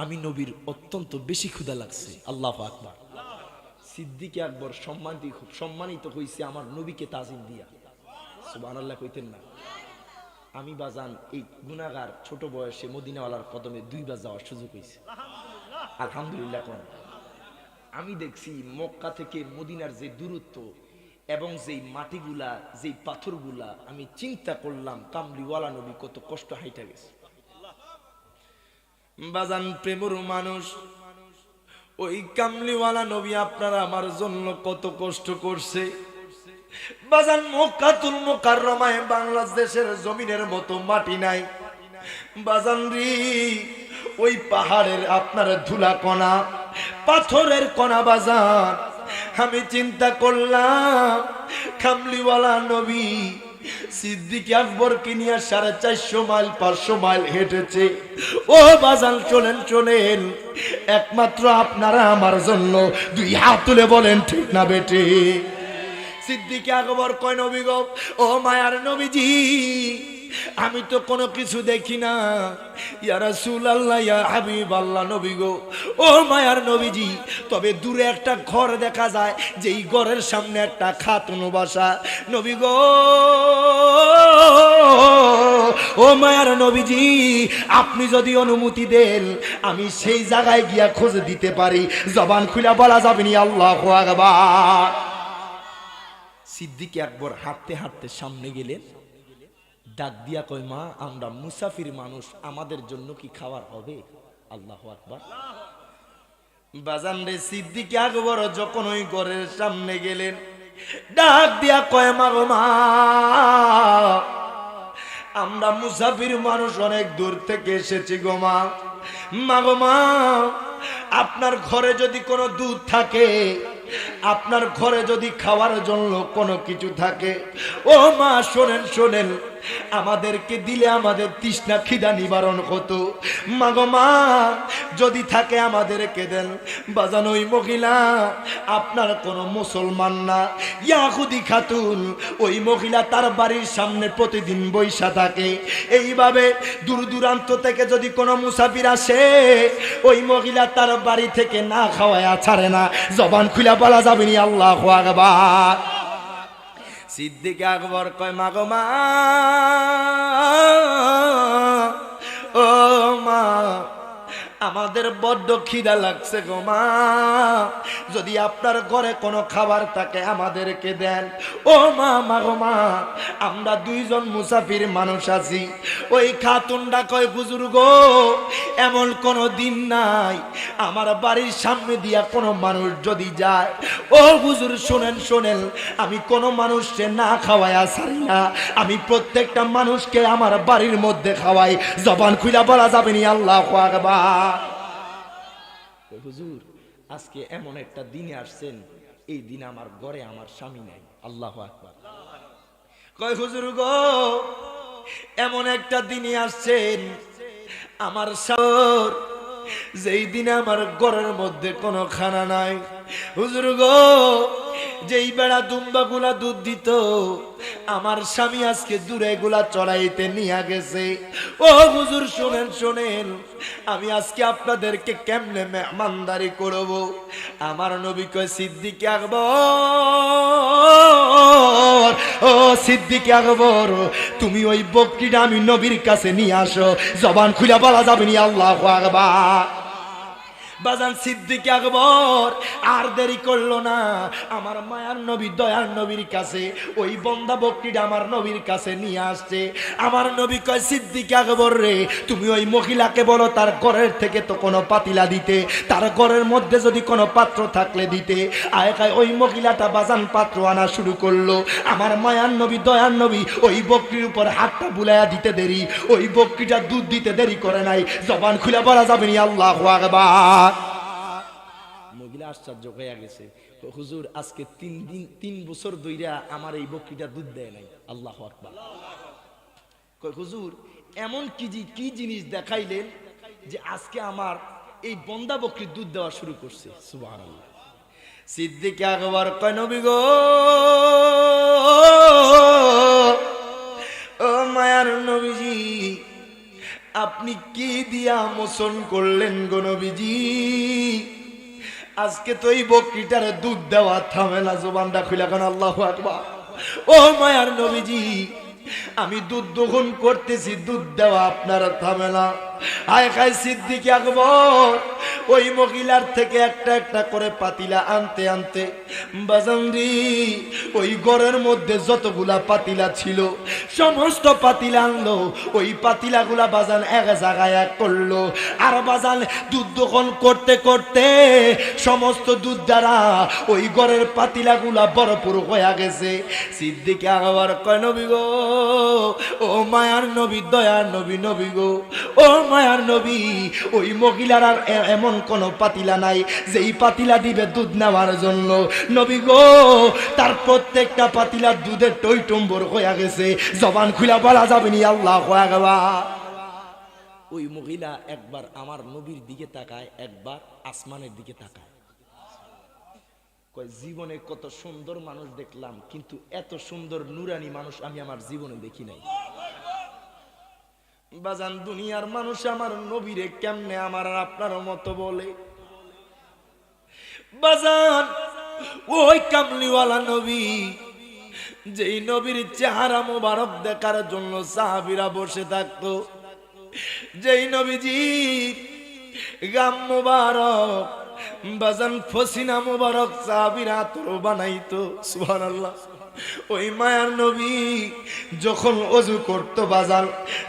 আমি নবীর অত্যন্ত বেশি ক্ষুধা লাগছে। আল্লাহু আকবার। সিদ্দিক আকবর সম্মানিত হইছে আমার নবীকে তাজিম দিয়া। সুবহানাল্লাহ কইতেন না? আমি বাজান এই গুনাহগার ছোট বয়সে মদিনাওয়ালার কদমে 2 বার যাওয়ার সুযোগ হয়েছে, আলহামদুলিল্লাহ। কোন আমি দেখছি মক্কা থেকে মদিনার যে দূরত্ব এবং যেই মাটিগুলা, যেই পাথরগুলা, আমি চিন্তা করলাম কামলিওয়ালা নবী কত কষ্ট হাইটা গেছে। বাজান প্রেমর মানুষ, ওই কামলিওয়ালা নবী আপনারা আমার জন্য কত কষ্ট করছে। বাজান মক্কাতুল মুকাররমায় বাংলাদেশের জমিনের মতো মাটি নাই। বাজান রে, ওই পাহাড়ের আপনার ধুলা কণা, পাথরের কণা বাজান, আমি চিন্তা করলাম কামলিওয়ালা নবী সিদ্দিক আকবরকে নিয়ে 450 মাইল 500 মাইল হেঁটেছে। ও বাজান, চলেন চলেন, একমাত্র আপনারা আমার জন্য 2 হাত তুলে বলেন ঠিক না বেটে? সিদ্দিক আকবর কয়, নবী গো, ও মায়ার নবীজি, আমি তো কোনো কিছু দেখি না, ইয়া রাসূলুল্লাহ, ইয়া হাবিবাল্লাহ, নবী গো, ও মায়ার নবীজি, তবে দূরে একটা ঘর দেখা যায়, যেই ঘরের সামনে একটা খাতুন বসা। নবী গো, ও মায়ার নবীজি, আপনি যদি অনুমতি দেন, আমি সেই জায়গায় গিয়া খোঁজ দিতে পারি। জবান খুলে বলা যাবে না আল্লাহু আকবার। সিদ্দিক আকবর হাঁটতে হাঁটতে সামনে গেলেন, ডাক দিয়া কয়, মা আমরা মুসাফির মানুষ, আমাদের জন্য কি খাবার হবে? আল্লাহু আকবার। বাজান রে, সিদ্দিক আকবর যখন ওই ঘরের সামনে গেলেন, ডাক দিয়া কয়, মা গো মা, আমরা মুসাফির মানুষ, অনেক দূর থেকে এসেছি গো মা। মা গো মা, আপনার ঘরে যদি কোনো দুধ থাকে, আপনার ঘরে যদি খাওয়ার জন্য কোনো কিছু থাকে, ও মা শোনেন শোনেন, আমাদেরকে দিলে আমাদের তৃষ্ণা খিদা নিবারণ হতো। মা গো মা, যদি থাকে আমাদেরকে দেন। বাজান ওই মহিলা আপনার কোনো মুসলমান না, ইয়াহুদি খাতুন। ওই মহিলা তার বাড়ির সামনে প্রতিদিন বৈশা থাকে। এইভাবে দূর দূরান্ত থেকে যদি কোনো মুসাফির আসে, ওই মহিলা তার বাড়ি থেকে না খাওয়ায় ছাড়ে না। জবান খুলা বলা যাবে নি আল্লাহু আকবার। সিদ্দিক আকবর কয়, মা গো মা, ও মা, আমাদের বড্ড খিদা লাগছে গো মা, যদি আপনার ঘরে কোনো খাবার থাকে আমাদেরকে দেন। ও মা, মা গো মা, আমরা দুইজন মুসাফির মানুষ আছি। ওই খাতুনটা কয়, হুজুর গো, এমন কোনো দিন নাই আমার বাড়ির সামনে দিয়া কোনো মানুষ যদি যায়, ও হুজুর শোনেন শোনেন, আমি কোনো মানুষকে না খাওয়াইয়া ছাড়ি না, আমি প্রত্যেকটা মানুষকে আমার বাড়ির মধ্যে খাওয়াই। জবান খুলা বলা যাবে নি আল্লাহু আকবার। হুজুর আজকে এমন একটা দিনে আসছেন, এই দিন আমার ঘরে আমার স্বামী নাই। আল্লাহু আকবার। কয়, হুজুর গো, এমন একটা দিনে আসছেন আমার স্বামী, যেই দিনে আমার ঘরের মধ্যে কোনো খানা নাই। হুজুর গো, যেই বেড়া দুম্বা গুলা দুধ দিত, আমার স্বামী আজকে দূরে গুলা চড়াইতে নিয়ে গেছে। ও হুজুর শোনেন শোনেন, আমি আজকে আপনাদেরকে কেমনে মেহমানদারি করব? আমার নবী কয়, সিদ্দিক আকবর, ও সিদ্দিক আকবর, তুমি ওই বকরিটা আমি নবীর কাছে নিয়ে আসো। জবান খুলে বলা যাবে নি আল্লাহু আকবার। বাজান সিদ্দিক আকবর আর দেরি করলো না, আমার মায়ার নবী দয়ার নবীর কাছে ওই বন্দা বকরিটা আমার নবীর কাছে নিয়ে আসছে। আমার নবী কয়, সিদ্দিক আকবর রে, তুমি ওই মহিলাকে বলো তার ঘরের থেকে তো কোনো পাতিলা দিতে, তার ঘরের মধ্যে যদি কোনো পাত্র থাকলে দিতে। আয় খায় ওই মহিলাটা বাজান পাত্র আনা শুরু করলো। আমার মায়ার নবী দয়ার নবী ওই বকরির উপর হাতটা বুলাইয়া দিতে দেরি, ওই বকরিটা দুধ দিতে দেরি করে নাই। জবান খুলে বলা যাবে নি আল্লাহু আকবার। মহিলা আশ্চর্য হয়ে গেছে, হুজুর আজকে 3 বছর ধইরা আমার এই বকরিটা দুধ দেয় নাই। আল্লাহু আকবার। কয়, হুজুর এমন কি জিনিস দেখাইলেন যে আজকে আমার এই বন্দা বকরি দুধ দেওয়া শুরু করছে? সুবহানাল্লাহ। সিদ্দিক আকবর কয়, নবী গো, ও মায়ার নবীজি, আপনি কি দিয়া মোচন করলেন গো নবীজি? আজকে তো এই বকরিটার দুধ দেওয়া থামে না। জবানটা খুলে কোন আল্লাহু আকবার। ও মায়ার নবীজি, আমি দুধ দহন করতেছি, দুধ দেওয়া আপনার থামে না। আয় খায় সিদ্দিক আকবর ওই মহিলার থেকে একটা একটা করে পাতিলা আনতে আনতে বাজানরি ওই ঘরের মধ্যে যতগুলা পাতিলা ছিল সমস্ত পাতিলা আনলো। ওই পাতিলাগুলা বাজান এক জায়গায় এক করলো। আর বাজান দুধ দহন করতে করতে সমস্ত দুধ দ্বারা ওই ঘরের পাতিলাগুলা ভরপুর হয়ে গেছে। সিদ্দিক আকবর কয়, নবী গো, ও মায়ার নবী দয়ার নবী, নবী গো, ও মায়ার নবী, ওই মহিলার আর এমন কোন পাতিলা নাই যেই পাতিলা দিবে দুধ নেওয়ার জন্য। নবী গো, তার প্রত্যেকটা পাতিলা দুধের টইটম্বর হয়ে গেছে। জবান খুলা বলা যাবে নি আল্লাহু আকবার। ওই মহিলা একবার আমার নবীর দিকে তাকায়, একবার আসমানের দিকে তাকায়। কয়, জীবনে কত সুন্দর মানুষ দেখলাম, কিন্তু এত সুন্দর নুরানি মানুষ আমি আমার জীবনে দেখি নাই। বাজান দুনিয়ার মানুষ আমার নবীরে কেমনে আমার আর আপনার মতো বলে? বাজান ওই কামলিওয়ালা নবী, যেই নবীর চেহারা মোবারক দেখার জন্য সাহাবীরা বসে থাকতো, যেই নবীজি গাম মোবারক বাজান ফসিনা মোবারক সাহাবীরা আতর বানাইতো। সুবহানাল্লাহ। ওই মায়ার নবী যখন ওযু করতো বাজান,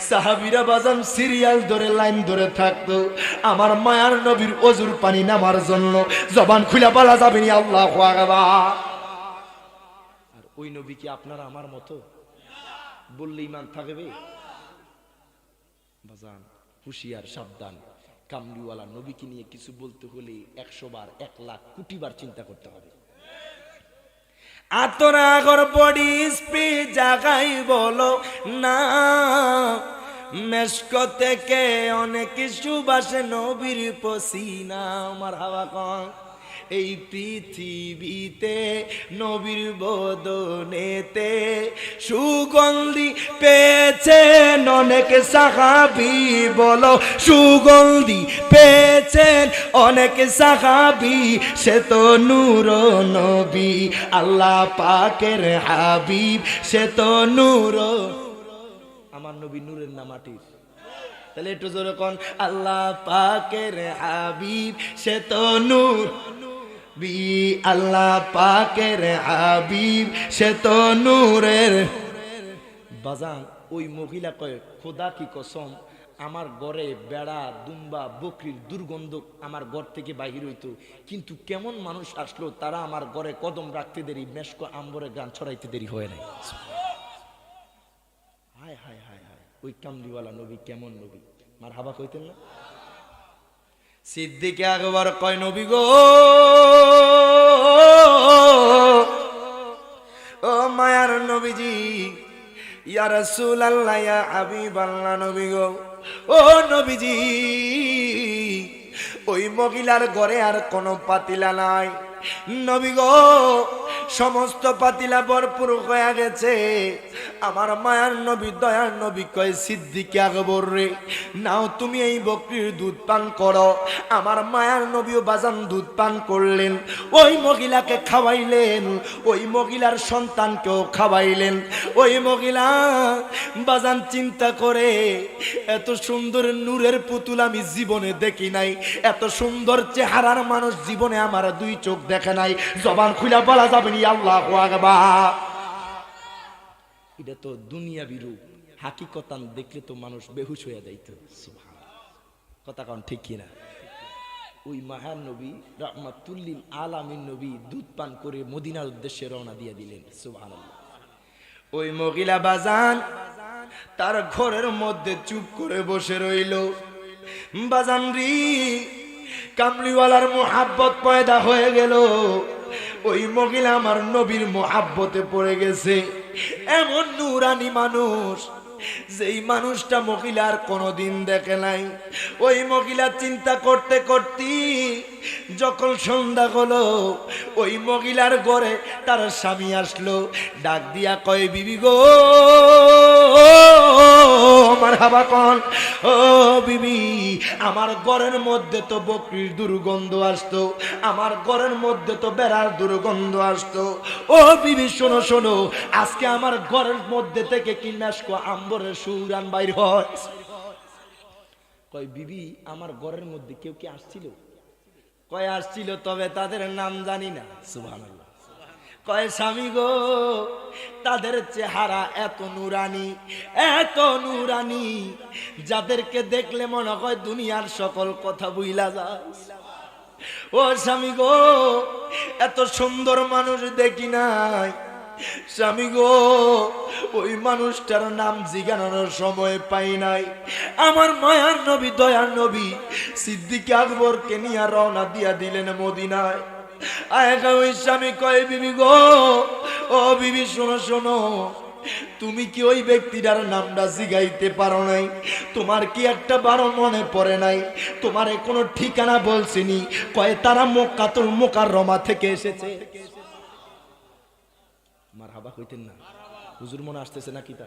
সাহাবীরা বাজান সিরিয়াল ধরে লাইন ধরে থাকতো আমার মায়ার নবীর ওযুর পানি নামার জন্য। জবান খুলে বলা যাবে না আল্লাহু আকবার। আর ওই নবী কি আপনারা আমার মতো বললে ঈমান থাকবে? বাজান হুঁশিয়ার, সাবধান। কামলিওয়ালা নবীকে নিয়ে কিছু বলতে হলে 100 বার, 1 লাখ, কোটি বার চিন্তা করতে হবে। আতরা আগর বডি স্পিড জাগাই বলো না, মেশক থেকে অনেক সুবাসে নবীর পসিনা। আমার হাওয়া কন এই পৃথিবীতে নবীর বদনেতে সুগন্ধি পেয়েছেন অনেক সাহাবী, বলো সুগন্ধি পেয়েছেন অনেক সাহাবী, সে তো নূর নবী আল্লাহ পাকের হাবিব, সে তো নূর। আমার নবী নূরের না মাটির? তাহলে একটু জোরে কোন আল্লাহ পাকের হাবিব, সে তো নূর। আল্লাহ পাকের হাবিব, সে তো নূরের। বাজান ওই মহিলা কয় খোদা কি কসম, আমার ঘরে বেড়া দুম্বা বকরির দুর্গন্ধ আমার ঘর থেকে বাহির হইতো, কিন্তু কেমন মানুষ আসলো তারা আমার ঘরে কদম রাখতে দেরি, মেশক আম্বরে গান ছড়াইতে দেরি হয় নাই। হায় হায় হায় হায়, ওই কামলিওয়ালা নবী কেমন নবী! মার হাবা কইতেন না? সিদ্দিক আকবর কয় নবী গো, ও মায়ার নবীজি, ইয়া রাসূলুল্লাহ, ইয়া হাবিবাল্লাহ, নবী গো, ও নবীজি, ওই মহিলার ঘরে আর কোনো পাতিলা নাই। নবী গো, সমস্ত পাতিলা ভরপুর হয়ে গেছে। আমার মায়ার নবী, দয়ার নবী কয় সিদ্দিক আকবর রে, নাও তুমি এই বকরির দুধ পান করো। আমার মায়ার নবীও বাজান দুধ পান করলেন, ওই মহিলাকে খাওয়াইলেন, ওই মহিলার সন্তানকেও খাওয়াইলেন। ওই মহিলা বাজান চিন্তা করে, এত সুন্দর নূরের পুতুল আমি জীবনে দেখি নাই, এত সুন্দর চেহারার মানুষ জীবনে আমার 2 চোখ দেখে নাই। জবান খুলে বলা যাবে না আল্লাহু আকবার। এটা তো দুনিয়াবি রূপ, হাকিকতান দেখলে তো মানুষ বেহুশ হয়ে যাইত। সুবহানাল্লাহ, কথা কোন ঠিক কিনা? ওই মহান নবী রাহমাতুল লিল আলামিন নবী দুধ পান করে মদিনার উদ্দেশ্যে রওনা দিয়ে দিলেন। সুবহানাল্লাহ। ওই মহিলা বাজান তার ঘরের মধ্যে চুপ করে বসে রইল। বাজান রি, কামলিওয়ালার মোহাব্বত পয়দা হয়ে গেল। ওই মহিলা আমার নবীর মোহাব্বতে পড়ে গেছে। এমন নূরানি মানুষ, যেই মানুষটা মহিলার কোনোদিন দেখে নাই। ওই মহিলা চিন্তা করতে করতে যখন সন্ধ্যা হলো, ওই মহিলার ঘরে তার স্বামী আসলো, ডাক দিয়া কয় বিবি গো, আমার হাবা কন, ও বিবি, আমার ঘরের মধ্যে তো বকরির দুর্গন্ধ আসতো, আমার ঘরের মধ্যে তো বেড়ার দুর্গন্ধ আসতো। ও বিবি শোনো শোনো, আজকে আমার ঘরের মধ্যে থেকে কি মেশক আম্বরের সুরান বাইর হয়। কয় বিবি, আমার ঘরের মধ্যে কেউ কি আসছিল? কয় আসছিল, তবে তাদের নাম জানি না। সুবহানাল্লাহ। কয় স্বামী গো, তাদের চেহারা এত নুরানি, এত নুরানি, যাদেরকে দেখলে মনে হয় দুনিয়ার সকল কথা ভুইলা যায়। ও স্বামী গো, এত সুন্দর মানুষ দেখি নাই। স্বামী গো, ওই মানুষটার নাম জিজ্ঞানোর সময় পাই নাই। আমার মায়ার নবী, দয়ার নবী সিদ্দিক আকবরকে নিয়ে রওনা দিয়া দিলেন মদিনায়। আয়েশা ওই স্বামী কয় বিবি গো, ও বিবি শোনো শোনো, তুমি কি ওই ব্যক্তিটার নামটা জিগাইতে পারো নাই? তোমার কি একটা বারো মনে পড়ে নাই? তোমারে কোনো ঠিকানা বলছিনি? কয় তারা মক্কাতুল মুকাররমা থেকে এসেছে। মারহাবা কইতেন না? হুজুর মনে আসতেছে নাকি? তা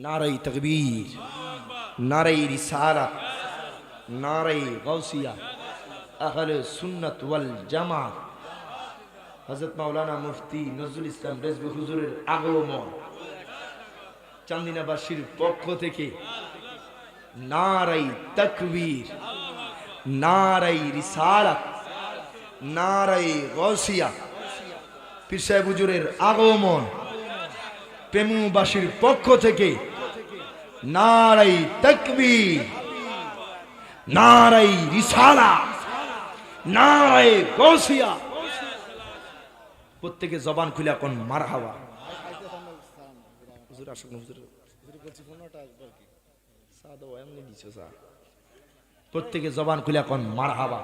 নারাই তাকবীর, নারাই রিসালাত, নারাই গাউসিয়া, আহলে সুন্নাত ওয়াল জামাত, হযরত মাওলানা মুফতি নজরুল ইসলাম রেজভী হুজুরের আগমন চান্দিনাবাসীর পক্ষ থেকে নারাই তাকবীর, নারাই রিসালাত, নারাই গাউসিয়া, পীর সাহেব হুজুরের আগমন। প্রেমবাসীর পক্ষ থেকে নারাই তাকবীর, নারাই রিসালা, নারাই গাউসিয়া। প্রত্যেকে জবান খুলে কোন মারহাবা। হুজুর আসুন, হুজুর প্রত্যেকে জবান খুলে কোন মারহাবা।